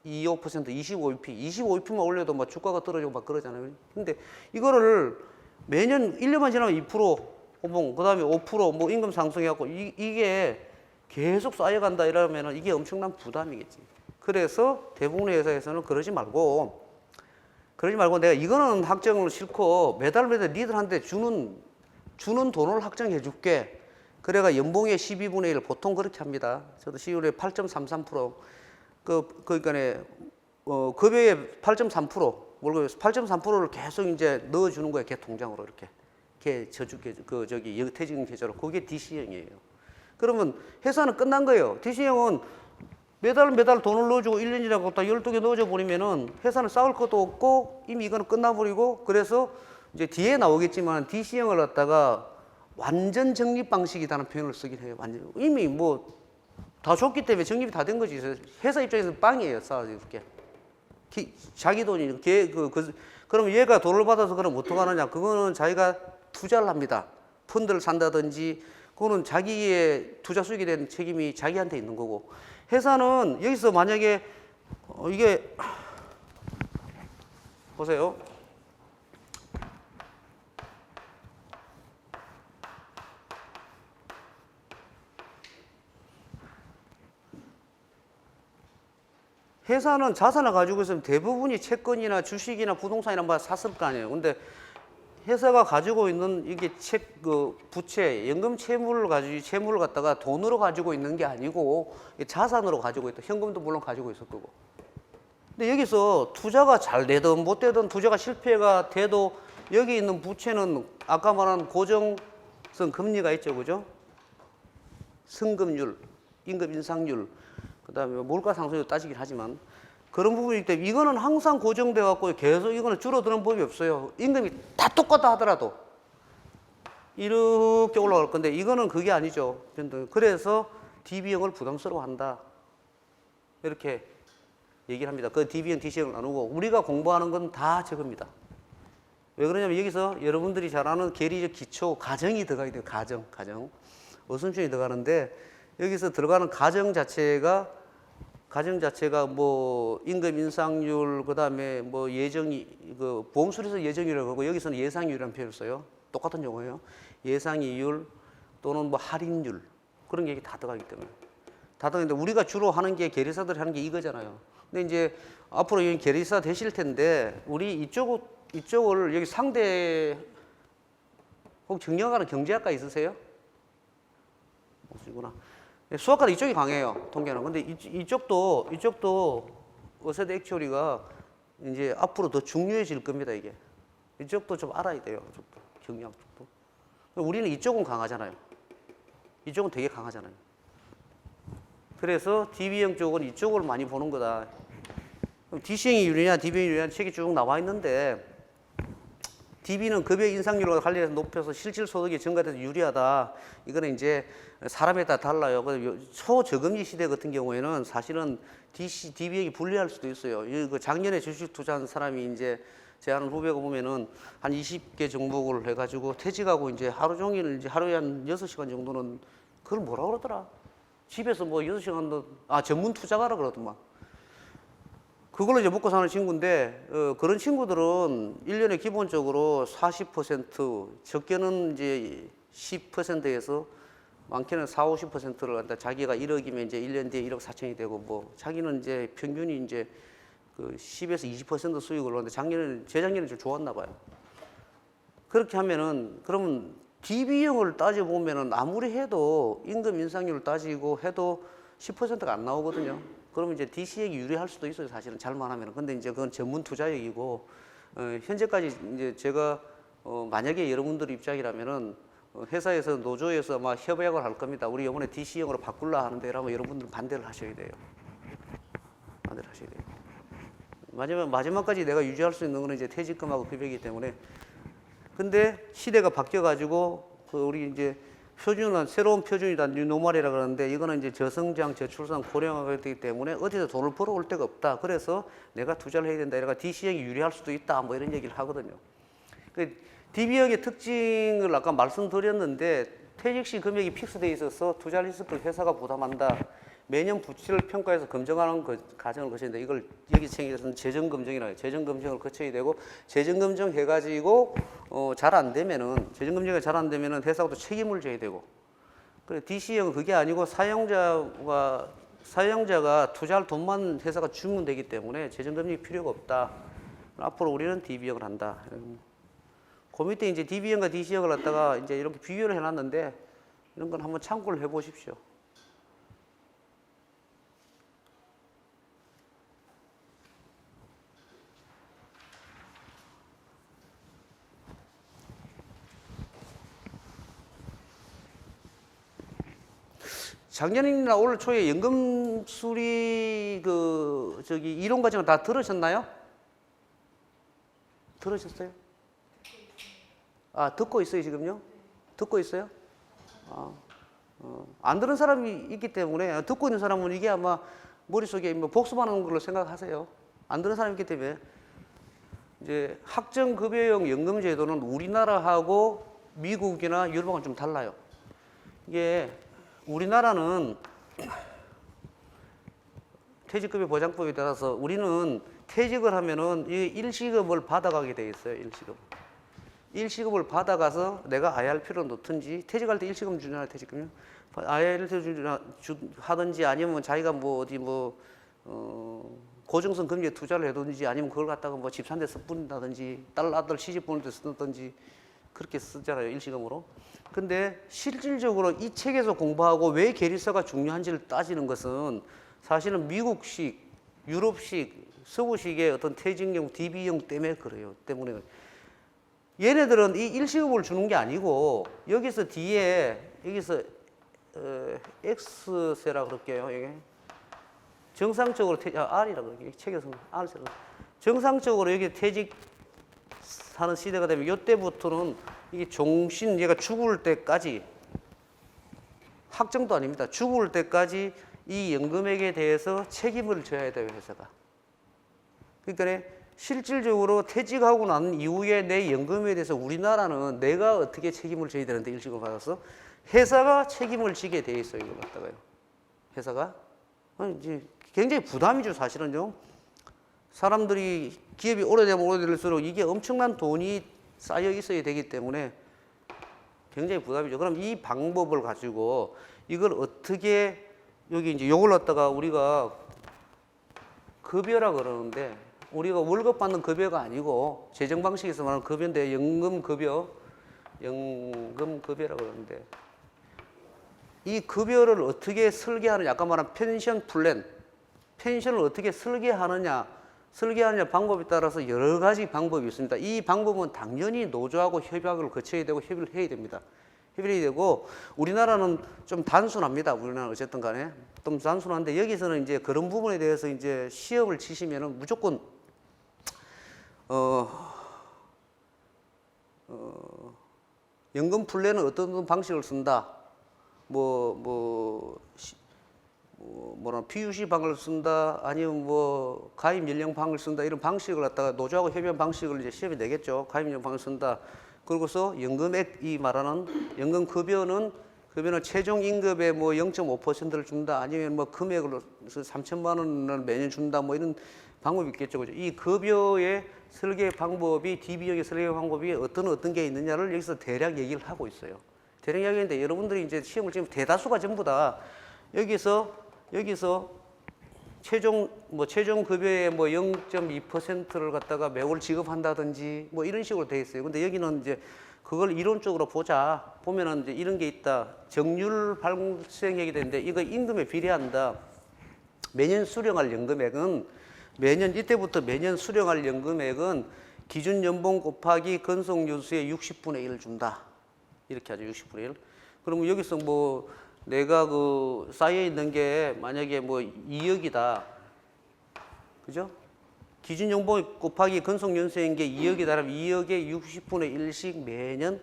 25bp만 올려도 막 주가가 떨어지고 막 그러잖아요. 근데 이거를 매년 1년만 지나면 2%, 호봉, 그 다음에 5%, 뭐 임금 상승해갖고 이게 계속 쌓여간다 이러면은 이게 엄청난 부담이겠지. 그래서 대부분의 회사에서는 그러지 말고 내가 이거는 확정을 싫고 매달 니들한테 주는 돈을 확정해 줄게. 그래가 연봉의 12분의 1 보통 그렇게 합니다. 저도 시율에 8.33% 그러니까 급여의 8.3% 월급에 8.3%를 계속 이제 넣어주는 거예요. 걔 통장으로 이렇게. 걔 퇴직금 계좌로. 그게 DC형이에요. 그러면 회사는 끝난 거예요. DC형은 매달 돈을 넣어주고 1년 지나고 딱 12개 넣어줘 버리면은 회사는 싸울 것도 없고 이미 이거는 끝나버리고 그래서 이제 뒤에 나오겠지만 DC형을 갖다가 완전 적립 방식이라는 표현을 쓰긴 해요. 완전 이미 뭐 다 줬기 때문에 적립이 다 된 거지. 회사 입장에서는 빵이에요. 쌓아줄게. 자기 돈이 그럼 얘가 돈을 받아서 그럼 어떡하느냐? 그거는 자기가 투자를 합니다. 펀드를 산다든지 그거는 자기의 투자 수익에 대한 책임이 자기한테 있는 거고 회사는 여기서 만약에 이게 보세요. 회사는 자산을 가지고 있으면 대부분이 채권이나 주식이나 부동산이나 뭐 샀을 거 아니에요. 근데 회사가 가지고 있는 이게 부채, 연금 채무를 갖다가 돈으로 가지고 있는 게 아니고 자산으로 가지고 있다. 현금도 물론 가지고 있을 거고. 근데 여기서 투자가 잘 되든 못 되든 투자가 실패가 돼도 여기 있는 부채는 아까 말한 고정성 금리가 있죠, 그죠? 성금률, 임금 인상률, 그다음에 물가 상승률 따지긴 하지만. 그런 부분이기 때문에 이거는 항상 고정돼 갖고 계속 이거는 줄어드는 법이 없어요. 임금이 다 똑같다 하더라도 이렇게 올라갈 건데 이거는 그게 아니죠. 그래서 DB형을 부담스러워한다. 이렇게 얘기를 합니다. 그 DB형, DC형을 나누고 우리가 공부하는 건 다 저겁니다. 왜 그러냐면 여기서 여러분들이 잘 아는 계리적 기초 가정이 들어가게 돼요. 가정. 어순션이 들어가는데 여기서 들어가는 가정 자체가 뭐 임금 인상률 그다음에 뭐 보험수리에서 예정이라고 하고 여기서는 예상률이라는 표현을 써요. 똑같은 용어예요. 예상이율 또는 뭐 할인율 그런 게 다 들어가기 때문에 다 들어가는데 우리가 주로 하는 게 계리사들이 하는 게 이거잖아요. 근데 이제 앞으로 여기 계리사 되실 텐데 우리 이쪽을 여기 상대 혹 정리하는 경제학과 있으세요? 없으시구나. 수학과는 이쪽이 강해요. 통계는. 근데 이쪽도 어세드 액츄어리가 이제 앞으로 더 중요해질 겁니다. 이게 이쪽도 좀 알아야 돼요. 이쪽도. 경영 쪽도. 우리는 이쪽은 강하잖아요. 이쪽은 되게 강하잖아요. 그래서 DB형 쪽은 이쪽을 많이 보는 거다. 그럼 DC형이 유리냐, DB형이 유리냐 책이 쭉 나와 있는데 DB는 급여 인상률과 관련해서 높여서 실질 소득이 증가돼서 유리하다. 이거는 이제 사람에 따라 달라요. 초저금리 시대 같은 경우에는 사실은 DB형이 불리할 수도 있어요. 그 작년에 주식 투자한 사람이 이제 제 아는 후배가 보면은 한 20개 종목을 해가지고 퇴직하고 이제 하루 종일 이제 하루에 한 6시간 정도는 그걸 뭐라 그러더라. 집에서 뭐 6시간도, 전문 투자가라 그러더만. 그걸로 이제 먹고 사는 친구인데, 그런 친구들은 1년에 기본적으로 40%, 적게는 이제 10%에서 많게는 40, 50%를 한다. 자기가 1억이면 이제 1년 뒤에 1억 4천이 되고, 뭐, 자기는 이제 평균이 이제 그 10에서 20% 수익을 얻는데 재작년에는 좀 좋았나 봐요. 그렇게 하면은, 그러면 DB형을 따져보면은 아무리 해도 임금 인상률을 따지고 해도 10%가 안 나오거든요. 그러면 이제 DC형이 유리할 수도 있어요. 사실은 잘만 하면은. 근데 이제 그건 전문 투자형이고, 현재까지 이제 제가, 만약에 여러분들 입장이라면은, 회사에서 노조에서 아마 협약을 할 겁니다. 우리 이번에 DC형으로 바꿀라 하는데, 라면 여러분들은 반대를 하셔야 돼요. 반대를 하셔야 돼요. 마지막까지 내가 유지할 수 있는 거는 이제 퇴직금하고 급여이기 때문에. 근데 시대가 바뀌어가지고, 우리 이제 표준은 새로운 표준이다, 뉴노멀이라 그러는데 이거는 이제 저성장, 저출산, 고령화가 되기 때문에 어디서 돈을 벌어올 데가 없다. 그래서 내가 투자를 해야 된다. 이래가 DC형이 유리할 수도 있다. 뭐 이런 얘기를 하거든요. DB형의 특징을 아까 말씀드렸는데 퇴직 시 금액이 픽스되어 있어서 투자 리스크를 회사가 부담한다. 매년 부채를 평가해서 검증하는 과정을 거치는데 이걸 여기 책에서는 재정검증이라고 해요. 재정검증을 거쳐야 되고 재정검증 해가지고 잘 안 되면은 재정검증이 잘 안 되면은 회사가 또 책임을 져야 되고. 그래 DC형은 그게 아니고 사용자가 투자할 돈만 회사가 주면 되기 때문에 재정검증이 필요가 없다. 앞으로 우리는 DB형을 한다. 그 밑에 이제 DB형과 DC형을 갖다가 이제 이렇게 비교를 해놨는데 이런 건 한번 참고를 해보십시오. 작년이나 올 초에 연금 수리 이론 과정을 다 들으셨나요? 들으셨어요? 듣고 있어요 지금요? 듣고 있어요? 안 들은 사람이 있기 때문에 듣고 있는 사람은 이게 아마 머릿속에 뭐 복습하는 걸로 생각하세요. 안 들은 사람이 있기 때문에 이제 학정급여형 연금제도는 우리나라하고 미국이나 유럽하고는 좀 달라요. 이게 우리나라는 퇴직급여 보장법에 따라서 우리는 퇴직을 하면은 이 일시금을 받아가게 돼 있어요. 일시금을 받아가서 내가 아야할 필요는 없든지 퇴직할 때 일시금 주잖아요. 퇴직금요. 아야를 하든지 아니면 자기가 고정성 금리에 투자를 해두든지 아니면 그걸 갖다가 뭐 집 산 데 써뿌린다든지 딸 아들 시집 보낼 때 쓰든지 그렇게 쓰잖아요. 일시금으로. 근데 실질적으로 이 책에서 공부하고 왜 계리서가 중요한지를 따지는 것은 사실은 미국식, 유럽식, 서구식의 어떤 퇴직형, DB형 때문에 그래요. 때문에 얘네들은 이 일시금을 주는 게 아니고 여기서 뒤에 여기서 X세라 그럴게요. 이게 정상적으로 R이라 그럴게요. 책에서는 R세라. 정상적으로 여기 퇴직하는 시대가 되면 이때부터는 이게 종신 얘가 죽을 때까지 확정도 아닙니다. 죽을 때까지 이 연금액에 대해서 책임을 져야 돼요, 회사가. 그러니까 실질적으로 퇴직하고 난 이후에 내 연금에 대해서 우리나라는 내가 어떻게 책임을 져야 되는데 일시금을 받아서 회사가 책임을 지게 돼 있어요, 이걸 갖다가요. 회사가 이제 굉장히 부담이죠, 사실은요. 사람들이 기업이 오래되면 오래될수록 이게 엄청난 돈이 쌓여 있어야 되기 때문에 굉장히 부담이죠. 그럼 이 방법을 가지고 이걸 어떻게 여기 이제 요걸 갖다가 우리가 급여라 그러는데 우리가 월급 받는 급여가 아니고 재정 방식에서 말하는 급여인데 연금급여라 그러는데 이 급여를 어떻게 설계하느냐 아까 말한 펜션 플랜 펜션을 어떻게 설계하느냐 설계하느냐 방법에 따라서 여러 가지 방법이 있습니다. 이 방법은 당연히 노조하고 협약을 거쳐야 되고 협의를 해야 됩니다. 협의를 해야 되고 우리나라는 좀 단순합니다. 우리나라는 어쨌든 간에 좀 단순한데 여기서는 이제 그런 부분에 대해서 이제 시험을 치시면은 무조건 연금 플랜은 어떤 방식을 쓴다. PUC 방을 쓴다, 아니면 뭐 가입 연령 방을 쓴다 이런 방식을 갖다가 노조하고 협의한 방식을 이제 시험에 내겠죠. 가입 연령 방을 쓴다. 그러고서 연금액이 말하는 연금 급여는 최종 임금의 뭐 0.5%를 준다, 아니면 뭐 금액으로 3천만 원을 매년 준다, 뭐 이런 방법이 있겠죠, 그죠? 이 급여의 설계 방법이 DB형의 설계 방법이 어떤 게 있느냐를 여기서 대략 얘기를 하고 있어요. 대략 이야기인데 여러분들이 이제 시험을 지금 대다수가 전부 다 여기서 최종 급여의 뭐 0.2%를 갖다가 매월 지급한다든지 뭐 이런 식으로 돼 있어요. 근데 여기는 이제 그걸 이론적으로 보면은 이제 이런 게 있다. 정률 발생하게 되는데 이거 임금에 비례한다. 매년 수령할 연금액은 이때부터 매년 수령할 연금액은 기준 연봉 곱하기 근속연수의 60분의 1을 준다. 이렇게 하죠. 60분의 1. 그러면 여기서 뭐 내가 그 쌓여 있는 게 만약에 뭐 2억이다. 그죠? 기준 연봉 곱하기 근속연수인 게 2억이다. 그러면 2억의 60분의 1씩 매년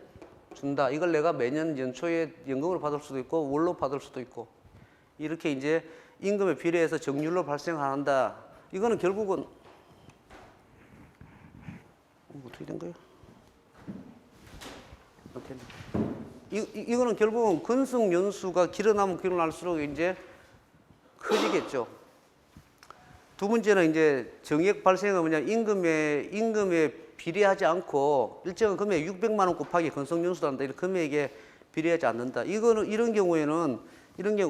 준다. 이걸 내가 매년 연초에 연금으로 받을 수도 있고 월로 받을 수도 있고 이렇게 이제 임금에 비례해서 정률로 발생한다. 이거는 결국은 어떻게 된 거예요? 이거는 결국은 근속 연수가 길어나면 길어날수록 이제 커지겠죠. 두 번째는 이제 정액 발생은 뭐냐, 임금에 비례하지 않고 일정한 금액 600만 원 곱하기 근속 연수도 한다. 이런 금액에 비례하지 않는다. 이런 경우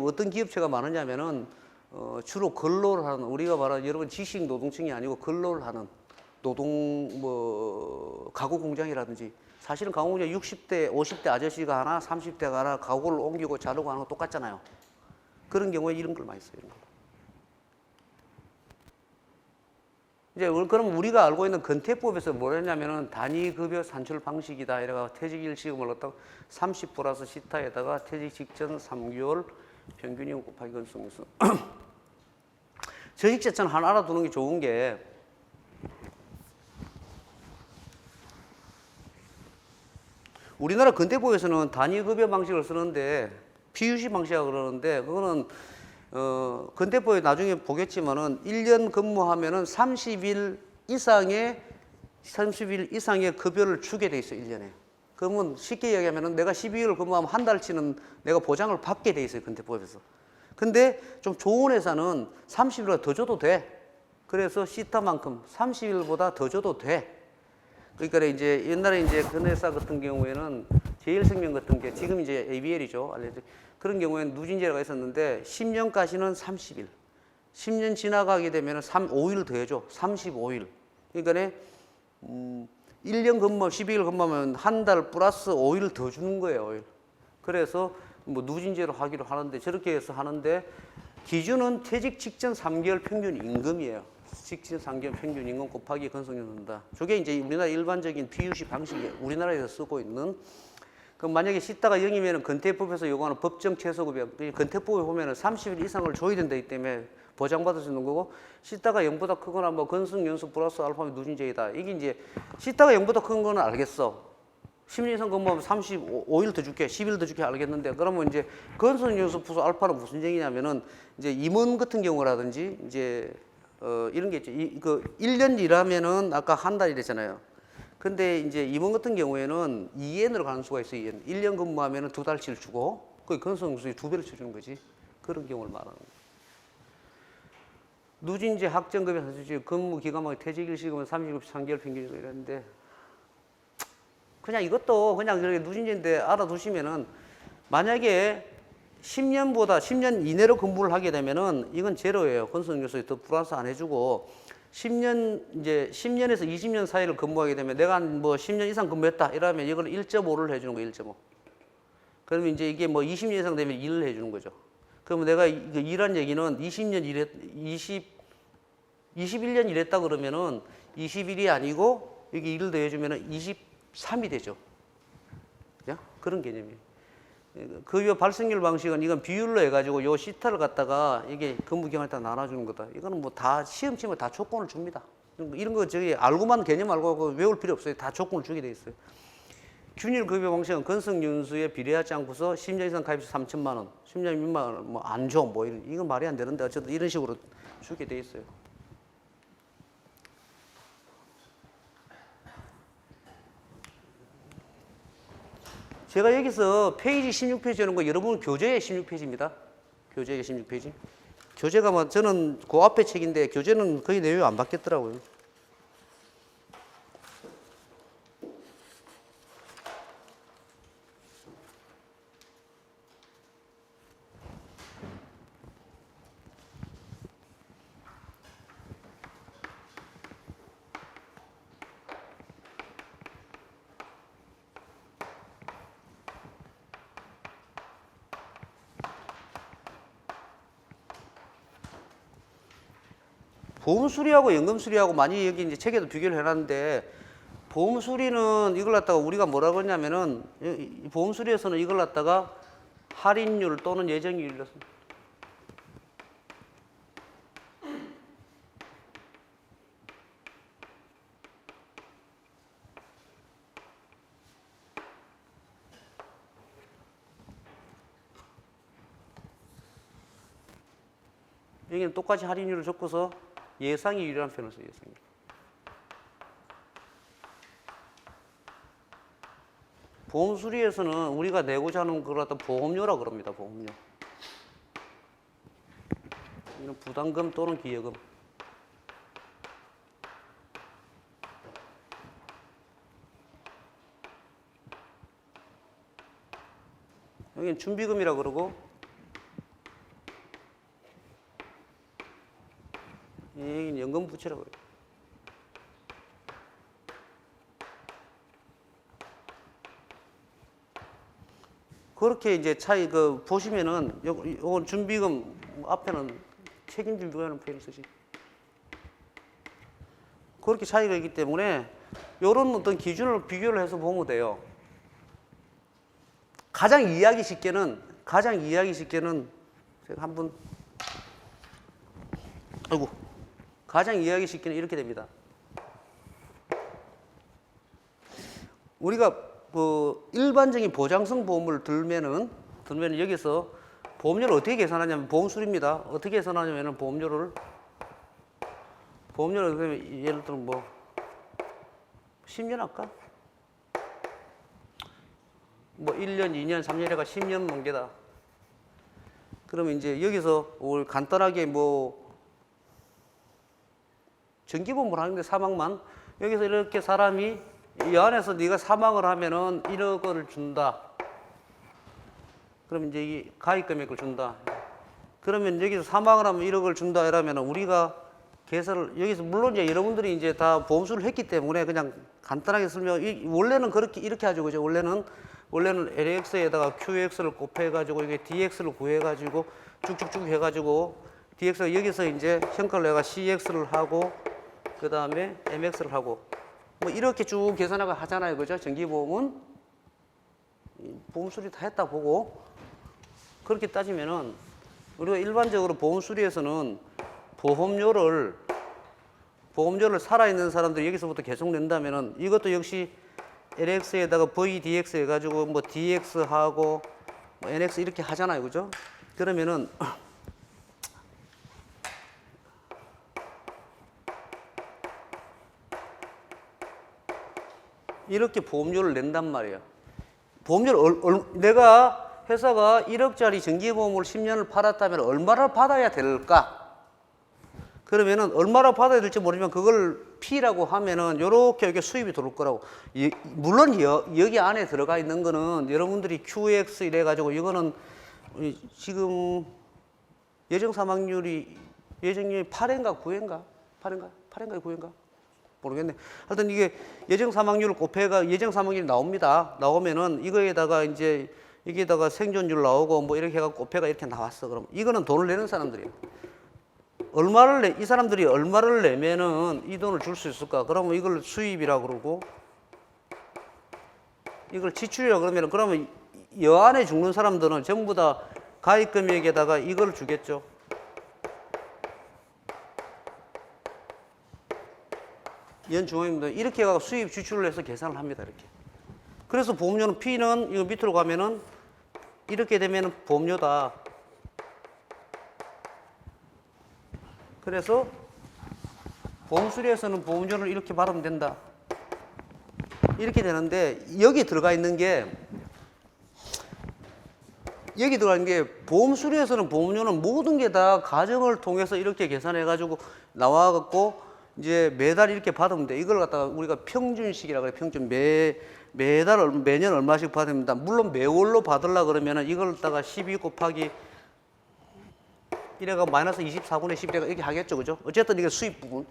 어떤 기업체가 많으냐면은 주로 근로를 하는, 우리가 말하는 여러분 지식 노동층이 아니고 근로를 하는 가구 공장이라든지, 사실은 가구 공장 60대, 50대 아저씨가 하나, 30대가 하나 가구를 옮기고 자르고 하는 거 똑같잖아요. 그런 경우에 이런 걸 많이 써요. 이런 거. 이제 그럼 우리가 알고 있는 건태법에서 뭘 했냐면은 단위급여 산출 방식이다. 이래가 퇴직일시금을 얻다가 30 플러스 시타에다가 퇴직 직전 3개월 평균이익 곱하기 근속연수. 저직 자체는 하나 알아두는 게 좋은 게, 우리나라 근대법에서는 단위급여 방식을 쓰는데 PUC 방식이라고 그러는데, 그거는 근대법에 나중에 보겠지만은 1년 근무하면은 30일 이상의 급여를 주게 돼 있어요. 1년에. 그러면 쉽게 얘기하면은 내가 12일 근무하면 한 달치는 내가 보장을 받게 돼 있어요. 근대법에서. 근데 좀 좋은 회사는 30일보다 더 줘도 돼. 그래서 시타만큼 30일보다 더 줘도 돼. 그러니까 이제 옛날에 이제 근회사 같은 경우에는 제일생명 같은 게 지금 이제 ABL이죠. 그런 경우에는 누진제가 있었는데 10년까지는 30일. 10년 지나가게 되면 5일 더 해줘. 35일. 그러니까 1년 근무, 12일 근무하면 한 달 플러스 5일 더 주는 거예요. 5일. 그래서 뭐 누진제로 하기로 하는데, 저렇게 해서 하는데 기준은 퇴직 직전 3개월 평균 임금이에요. 직전 3개월 평균 임금 곱하기 근속연수다. 저게 이제 우리나라 일반적인 PUC 방식이 우리나라에서 쓰고 있는. 그럼 만약에 시타가 0이면 근태법에서 요구하는 법정 최소급여, 근태법에 보면은 30일 이상을 줘야 된다기 때문에 보장받을 수 있는 거고, 시타가 0보다 크거나 뭐 근속연수 플러스 알파면 누진제이다. 이게 이제 시타가 0보다 큰 거는 알겠어. 10년 이상 근무하면 35일 더 줄게, 10일 더 줄게 알겠는데, 그러면 이제 근속연수 플러스 알파는 무슨 얘기냐면은 이제 임원 같은 경우라든지 이제 이런 게 있죠. 그 1년 일하면은 아까 한 달 일했잖아요. 근데 이제 임원 같은 경우에는 2N으로 가는 수가 있어요. 2N. 1년 근무하면은 2달치를 주고, 그 근속연수에 2배를 쳐주는 거지. 그런 경우를 말하는 거예요. 누진제 학정급여 사실 근무 기간만 퇴직일시금은 33개월 평균이고 이랬는데, 그냥 이것도 그냥 이렇게 누진제인데 알아두시면은, 만약에 10년 이내로 근무를 하게 되면은 이건 제로예요. 근속연수에 더 플러스 안 해주고, 10년에서 20년 사이를 근무하게 되면 내가 뭐 10년 이상 근무했다 이러면 이걸 1.5를 해주는 거예요. 1.5. 그러면 이제 이게 뭐 20년 이상 되면 1을 해주는 거죠. 그러면 내가 일한 얘기는 20년 21년 일했다 그러면은 21이 아니고 여기 1을 더해주면은 23이 되죠. 그죠? 그런 개념이에요. 급여 발생률 방식은 이건 비율로 해가지고 요 시타를 갖다가 이게 근무기간에 다 나눠주는 거다. 이거는 뭐 다 시험 치면 다 조건을 줍니다. 이런 거 저기 알고만 개념 알고 외울 필요 없어요. 다 조건을 주게 돼 있어요. 균일 급여 방식은 건성연수에 비례하지 않고서 10년 이상 가입수 3천만 원, 10년 미만 뭐 안 줘, 뭐 이건 말이 안 되는데 어쨌든 이런 식으로 주게 돼 있어요. 제가 여기서 페이지 16페이지 하는 거 여러분 교재의 16페이지입니다. 교재의 16페이지. 교재가 뭐 저는 그 앞에 책인데 교재는 거의 내용이 안 바뀌었더라고요. 보험 수리하고 연금 수리하고 많이 여기 이제 책에도 비교를 해놨는데 보험 수리는 이걸 갖다가 우리가 뭐라고 하냐면은 보험 수리에서는 이걸 갖다가 할인율 또는 예정이율로 여기는 똑같이 할인율을 적고서 예상이율이라는 표현을 써요. 예상이율. 보험 수리에서는 우리가 내고자 하는 걸 갖다 보험료라고 그럽니다. 보험료. 이는 부담금 또는 기여금. 여기는 준비금이라고 그러고 여기는 연금 부채라고 그래요. 그렇게 이제 차이 보시면은 요건 준비금 앞에는 책임질 부여하는 표현을 쓰지. 그렇게 차이가 있기 때문에 요런 어떤 기준을 비교를 해서 보면 돼요. 가장 이해하기 쉽게는 제가 한번 가장 이해하기 쉽게는 이렇게 됩니다. 우리가 일반적인 보장성 보험을 들면은 여기서 보험료를 어떻게 계산하냐면 보험수리입니다. 어떻게 계산하냐면 보험료를 예를 들면 뭐 10년 할까? 뭐 1년, 2년, 3년에가 10년 만개다. 그러면 이제 여기서 간단하게 뭐 정기보험을 하는데 사망만 여기서 이렇게 사람이 이 안에서 네가 사망을 하면은 1억 원을 준다. 그럼 이제 이 가입 금액을 준다. 그러면 여기서 사망을 하면 1억을 준다 이러면 우리가 계산을 여기서 물론 이제 여러분들이 이제 다 보험수를 했기 때문에 그냥 간단하게 원래는 이렇게 하죠. 그죠? 원래는 LX에다가 QX를 곱해가지고 이게 DX를 구해가지고 쭉쭉쭉 해가지고 DX가 여기서 이제 현가를 내가 CX를 하고 그 다음에 MX를 하고 뭐 이렇게 쭉 계산하고 하잖아요. 그죠? 정기보험은 보험 수리 다 했다 보고 그렇게 따지면은 우리가 일반적으로 보험 수리에서는 보험료를 살아있는 사람들이 여기서부터 계속 낸다면은 이것도 역시 LX에다가 VDX 해가지고 뭐 DX하고 뭐 NX 이렇게 하잖아요. 그죠? 그러면은 이렇게 보험료를 낸단 말이에요. 내가 회사가 1억짜리 정기보험을 10년을 팔았다면 얼마를 받아야 될까? 그러면은 얼마나 받아야 될지 모르지만 그걸 P라고 하면은 요렇게 수입이 들어올 거라고. 물론 여기 안에 들어가 있는 거는 여러분들이 QX 이래가지고 이거는 지금 예정 사망률이 8회인가 9회인가? 8회인가 9회인가? 모르겠네. 하여튼 이게 예정 사망률을 곱해가 예정 사망률이 나옵니다. 나오면은 이거에다가 이제 여기에다가 생존율 나오고 뭐 이렇게 해가 곱해가 이렇게 나왔어. 그럼 이거는 돈을 내는 사람들이에요. 이 사람들이 얼마를 내면은 이 돈을 줄 수 있을까? 그러면 이걸 수입이라 그러고, 이걸 지출이라 그러면 여 안에 죽는 사람들은 전부 다 가입 금액에다가 이걸 주겠죠. 연중앙입니다. 이렇게 해서 수입 지출을 해서 계산을 합니다. 이렇게. 그래서 보험료는 P는 이거 밑으로 가면은 이렇게 되면은 보험료다. 그래서 보험수리에서는 보험료를 이렇게 받으면 된다. 이렇게 되는데 여기 들어가 있는 게 보험수리에서는 보험료는 모든 게 다 가정을 통해서 이렇게 계산해 가지고 나와 갖고 이제 매달 이렇게 받으면 돼. 이걸 갖다가 우리가 평균식이라고 그래. 평균 매년 얼마씩 받으면 됩니다. 물론 매월로 받으려 그러면은 이걸 갖다가 12 곱하기 이래가 마이너스 24분의 11이가 이렇게 하겠죠. 그죠? 어쨌든 이게 수입 부분.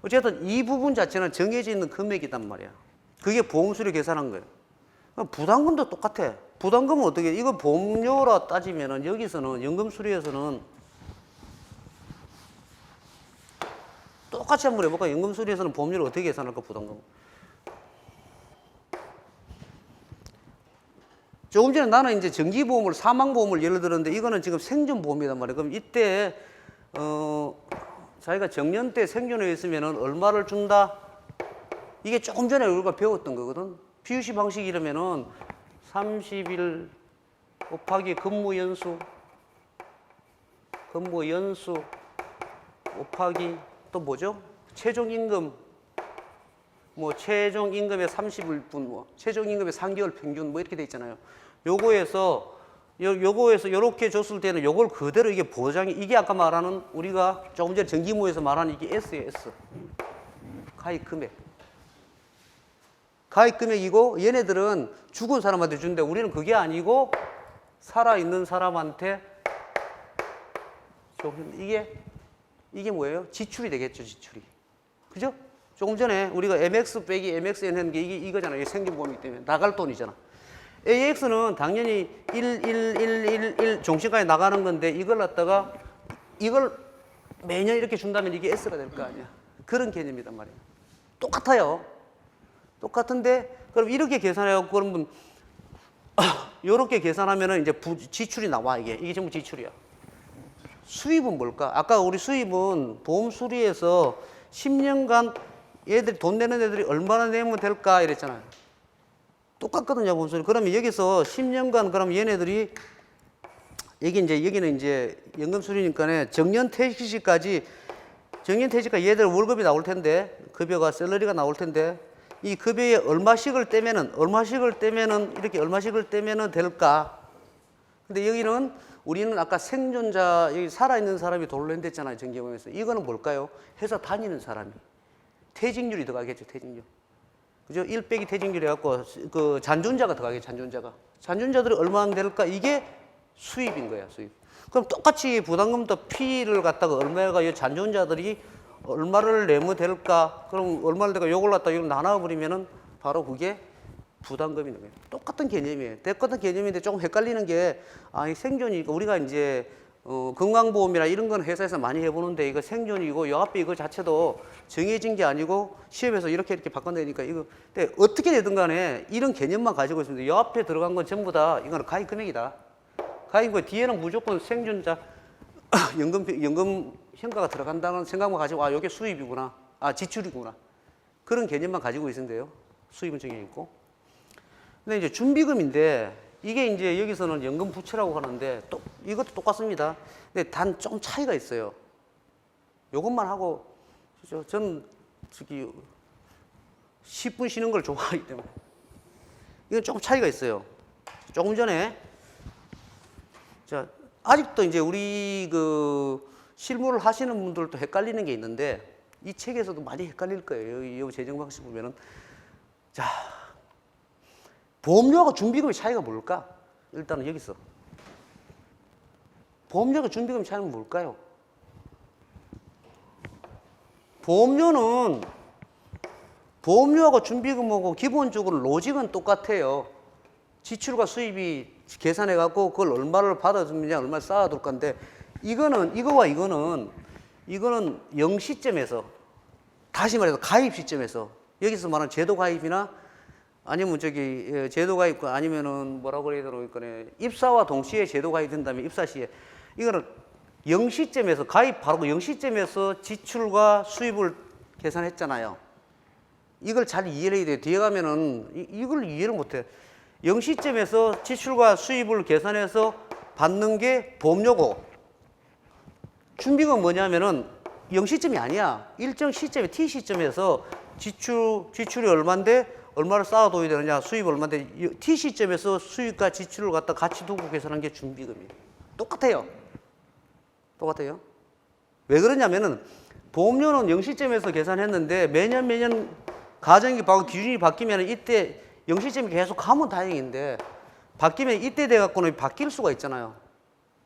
어쨌든 이 부분 자체는 정해져 있는 금액이단 말이야. 그게 보험수리 계산한 거예요. 부담금도 똑같아. 부담금은 어떻게, 이거 보험료라 따지면은 여기서는 연금수리에서는 똑같이 한번 해볼까? 연금수리에서는 보험료를 어떻게 계산할까? 부담금. 조금 전에 나는 이제 정기보험을, 사망보험을 예를 들었는데 이거는 지금 생존보험이란 말이에요. 그럼 이때, 자기가 정년 때 생존해 있으면은 얼마를 준다? 이게 조금 전에 우리가 배웠던 거거든. PUC 방식 이러면은 30일 곱하기 근무연수 곱하기 또 뭐죠? 최종임금, 뭐 최종임금의 30일분, 뭐 최종임금의 3개월 평균 뭐 이렇게 돼 있잖아요. 요거에서 요렇게 줬을 때는 요걸 그대로 이게 보장이, 이게 아까 말하는 우리가 조금 전에 정기모에서 말하는 이게 S예요, S. 가입 금액이고 얘네들은 죽은 사람한테 주는데 우리는 그게 아니고 살아있는 사람한테 이게 뭐예요? 지출이 되겠죠, 지출이. 그죠? 조금 전에 우리가 MX 빼기 MXN 했는 게 이거잖아요. 이게 생존보험이기 때문에 나갈 돈이잖아. AX는 당연히 1 종신까지 나가는 건데 이걸 갖다가 이걸 매년 이렇게 준다면 이게 S가 될 거 아니야. 그런 개념이단 말이에요. 똑같아요. 똑같은데 그럼 이렇게 계산해갖고 그러면 이렇게 계산하면은 이제 지출이 나와. 이게 전부 지출이야. 수입은 뭘까? 아까 우리 수입은 보험 수리에서 10년간 얘들 돈 내는 애들이 얼마나 내면 될까 이랬잖아요. 똑같거든요, 보험 수리. 그러면 여기서 10년간 그럼 얘네들이 여기는 이제 연금 수리니까 정년 퇴직까지 얘들 월급이 나올 텐데 급여가 샐러리가 나올 텐데 이 급여에 얼마씩을 떼면은 이렇게 얼마씩을 떼면은 될까? 근데 여기는 우리는 아까 생존자, 여기 살아있는 사람이 돈을 낸다 했잖아요, 정기보험에서. 이거는 뭘까요? 회사 다니는 사람이. 퇴직률이 들어가겠죠, 퇴직률. 그죠? 1 빼기 퇴직률 해갖고, 그 잔존자가 들어가겠죠, 잔존자가. 잔존자들이 얼마나 될까? 이게 수입인 거야, 수입. 그럼 똑같이 부담금도 P를 갖다가 얼마가 이 잔존자들이 얼마를 내면 될까? 그럼 얼마를 될까? 요걸 갖다가 이걸 나눠버리면은 바로 그게 부담금이 거예요. 똑같은 개념이에요. 똑같은 개념인데 조금 헷갈리는 게, 이 생존이니까 우리가 이제, 건강보험이나 이런 건 회사에서 많이 해보는데 이거 생존이고 요 앞에 이거 자체도 정해진 게 아니고 시험에서 이렇게 바꿔내니까 이거, 근데 어떻게 되든 간에 이런 개념만 가지고 있습니다. 요 앞에 들어간 건 전부 다 이거는 가입 금액이다. 가입금 뒤에는 무조건 생존자, 연금 현가가 들어간다는 생각만 가지고, 요게 수입이구나. 지출이구나. 그런 개념만 가지고 있는데요. 수입은 정해 있고. 근데 이제 준비금인데 이게 이제 여기서는 연금 부채라고 하는데 또 이것도 똑같습니다. 근데 단 좀 차이가 있어요. 요것만 하고 저는 10분 쉬는 걸 좋아하기 때문에 이건 조금 차이가 있어요. 조금 전에 아직도 이제 우리 그 실무를 하시는 분들도 헷갈리는 게 있는데 이 책에서도 많이 헷갈릴 거예요. 이 재정 방식 보면은 보험료하고 준비금의 차이가 뭘까? 일단은 여기서 보험료하고 준비금의 차이는 뭘까요? 보험료하고 준비금하고 기본적으로 로직은 똑같아요. 지출과 수입이 계산해 갖고 그걸 얼마를 받아주느냐, 얼마를 쌓아둘 건데 이거와 이거는 이거는 0시점에서, 다시 말해서 가입 시점에서, 여기서 말하는 제도 가입이나 아니면 제도 가입 아니면은 뭐라고 그래야 되나, 입사와 동시에 제도 가입 된다면 입사 시에, 이거는 0시점에서 가입 바로 0시점에서 지출과 수입을 계산했잖아요. 이걸 잘 이해를 해야 돼요. 뒤에 가면은 이걸 이해를 못 해. 0시점에서 지출과 수입을 계산해서 받는 게 보험료고, 준비금은 뭐냐면은 0시점이 아니야. 일정 시점에 T시점에서 지출이 얼마인데 얼마를 쌓아둬야 되느냐, 수입 얼마인데 T시점에서 수입과 지출을 갖다 같이 두고 계산한 게 준비금이에요. 똑같아요. 똑같아요. 왜 그러냐면은 보험료는 0시점에서 계산했는데 매년 가정이 바뀌고 기준이 바뀌면 이때 0시점이 계속 가면 다행인데 바뀌면 이때 돼갖고는 바뀔 수가 있잖아요.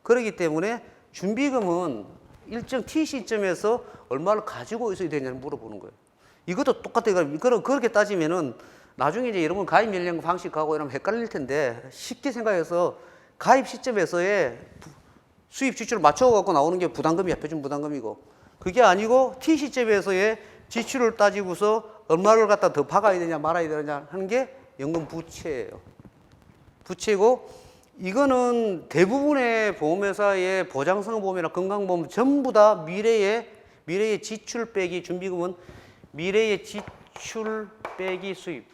그렇기 때문에 준비금은 일정 T시점에서 얼마를 가지고 있어야 되냐를 물어보는 거예요. 이것도 똑같아요. 그렇게 따지면은 나중에 이제 여러분 가입 연령 방식하고 이러면 헷갈릴 텐데, 쉽게 생각해서 가입 시점에서의 수입 지출을 맞춰갖고 나오는 게 부담금이야. 표준 부담금이고, 그게 아니고 T시점에서의 지출을 따지고서 얼마를 갖다 더 박아야 되냐 말아야 되냐 하는 게 연금 부채예요. 부채고, 이거는 대부분의 보험회사의 보장성 보험이나 건강보험 전부 다 미래의 지출 빼기 준비금은 미래의 지출 빼기 수입.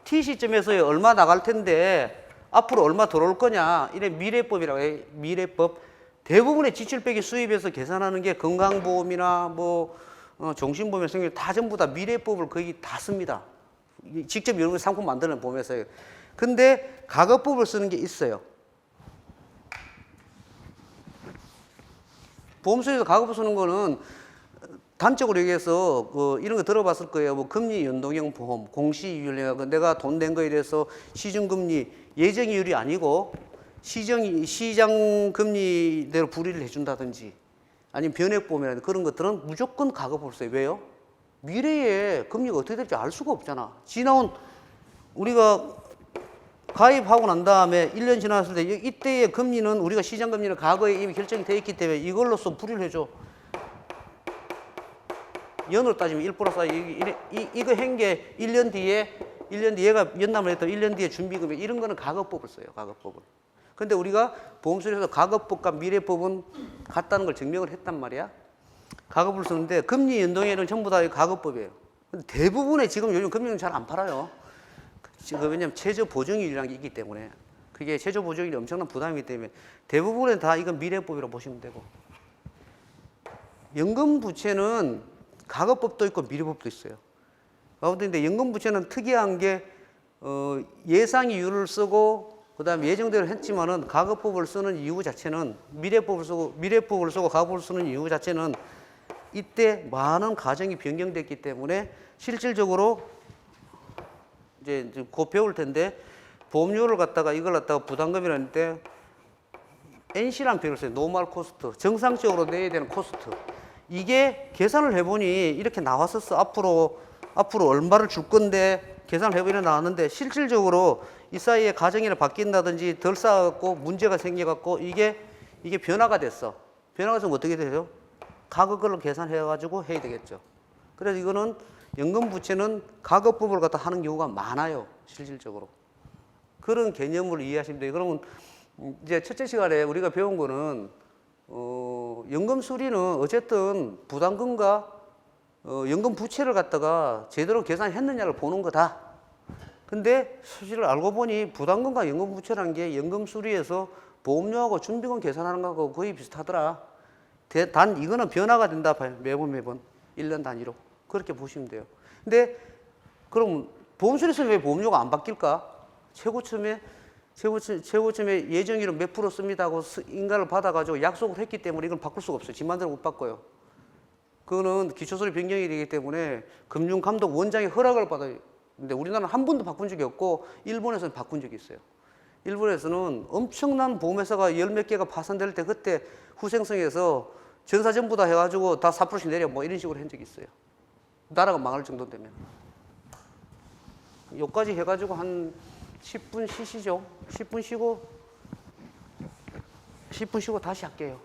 T시점에서 얼마 나갈 텐데 앞으로 얼마 들어올 거냐, 이래 미래법이라고 해요. 미래법. 대부분의 지출 빼기 수입에서 계산하는 게 건강보험이나 종신보험이나 생활 다 전부 다 미래법을 거의 다 씁니다. 직접 이런 상품 만드는 보험회사예요. 근데 가급법을 쓰는 게 있어요. 보험소에서 가급법 쓰는 거는 단적으로 얘기해서 이런 거 들어봤을 거예요. 금리 연동형 보험, 공시이율, 내가 돈 낸 거에 대해서 시중금리 예정이율이 아니고 시장 금리대로 불이를 해준다든지, 아니면 변액보험이라든지 그런 것들은 무조건 가급법을 써요. 왜요? 미래에 금리가 어떻게 될지 알 수가 없잖아. 우리가 가입하고 난 다음에 1년 지났을 때 이때의 금리는 우리가 시장 금리는 과거에 이미 결정이 되어 있기 때문에 이걸로써 불이를 해줘. 연으로 따지면 1%, 이거 한 게 1년 뒤에 얘가 연남을 했던 1년 뒤에 준비금액, 이런 거는 가급법을 써요. 가급법을. 근데 우리가 보험소에서 가급법과 미래법은 같다는 걸 증명을 했단 말이야. 가급법을 쓰는데 금리 연동에는 전부 다 가급법이에요. 근데 대부분의 지금 요즘 금리는 잘 안 팔아요. 왜냐면 최저 보정률이라는 게 있기 때문에, 그게 최저 보정률이 엄청난 부담이기 때문에 대부분은 다 이건 미래법이라고 보시면 되고, 연금 부채는 가급법도 있고 미래법도 있어요. 근데 연금 부채는 특이한 게 예상이율을 쓰고 그다음에 예정대로 했지만은 가급법을 쓰는 이유 자체는 미래법을 쓰고 가급법을 쓰는 이유 자체는 이때 많은 가정이 변경됐기 때문에 실질적으로 이제 곧 배울 텐데, 보험료를 이걸 갖다가 부담금이라는 때 NC라는 표현을 써요. 노멀 코스트. 정상적으로 내야 되는 코스트. 이게 계산을 해보니 이렇게 나왔었어. 앞으로 얼마를 줄 건데 계산을 해보니 나왔는데, 실질적으로 이 사이에 가정이나 바뀐다든지 덜 쌓아갖고 문제가 생겨갖고 이게 변화가 됐어. 변화가 되면 어떻게 되죠? 가급걸로 계산해가지고 해야 되겠죠. 그래서 이거는 연금 부채는 가급법을 갖다 하는 경우가 많아요. 실질적으로. 그런 개념을 이해하시면 돼요. 그러면 이제 첫째 시간에 우리가 배운 거는 연금 수리는 어쨌든 부담금과 연금 부채를 갖다가 제대로 계산했느냐를 보는 거다. 근데 사실 알고 보니 부담금과 연금 부채라는 게 연금 수리에서 보험료하고 준비금 계산하는 거하고 거의 비슷하더라. 단 이거는 변화가 된다 봐요. 매번 1년 단위로. 그렇게 보시면 돼요. 근데 그럼 보험수리에서 왜 보험료가 안 바뀔까? 최고점에 예정일은 몇 프로 씁니다 하고 인가를 받아가지고 약속을 했기 때문에 이건 바꿀 수가 없어요. 지 맘대로 못 바꿔요. 그거는 기초소리 변경이 되기 때문에 금융감독 원장의 허락을 받아요. 근데 우리나라는 한 번도 바꾼 적이 없고 일본에서는 바꾼 적이 있어요. 일본에서는 엄청난 보험회사가 열 몇 개가 파산될 때 그때 후생성에서 전사 전부 다 해가지고 다 4%씩 내려 이런 식으로 한 적이 있어요. 나라가 망할 정도 되면. 여기까지 해가지고 한 10분 쉬시죠. 10분 쉬고 10분 쉬고 다시 할게요.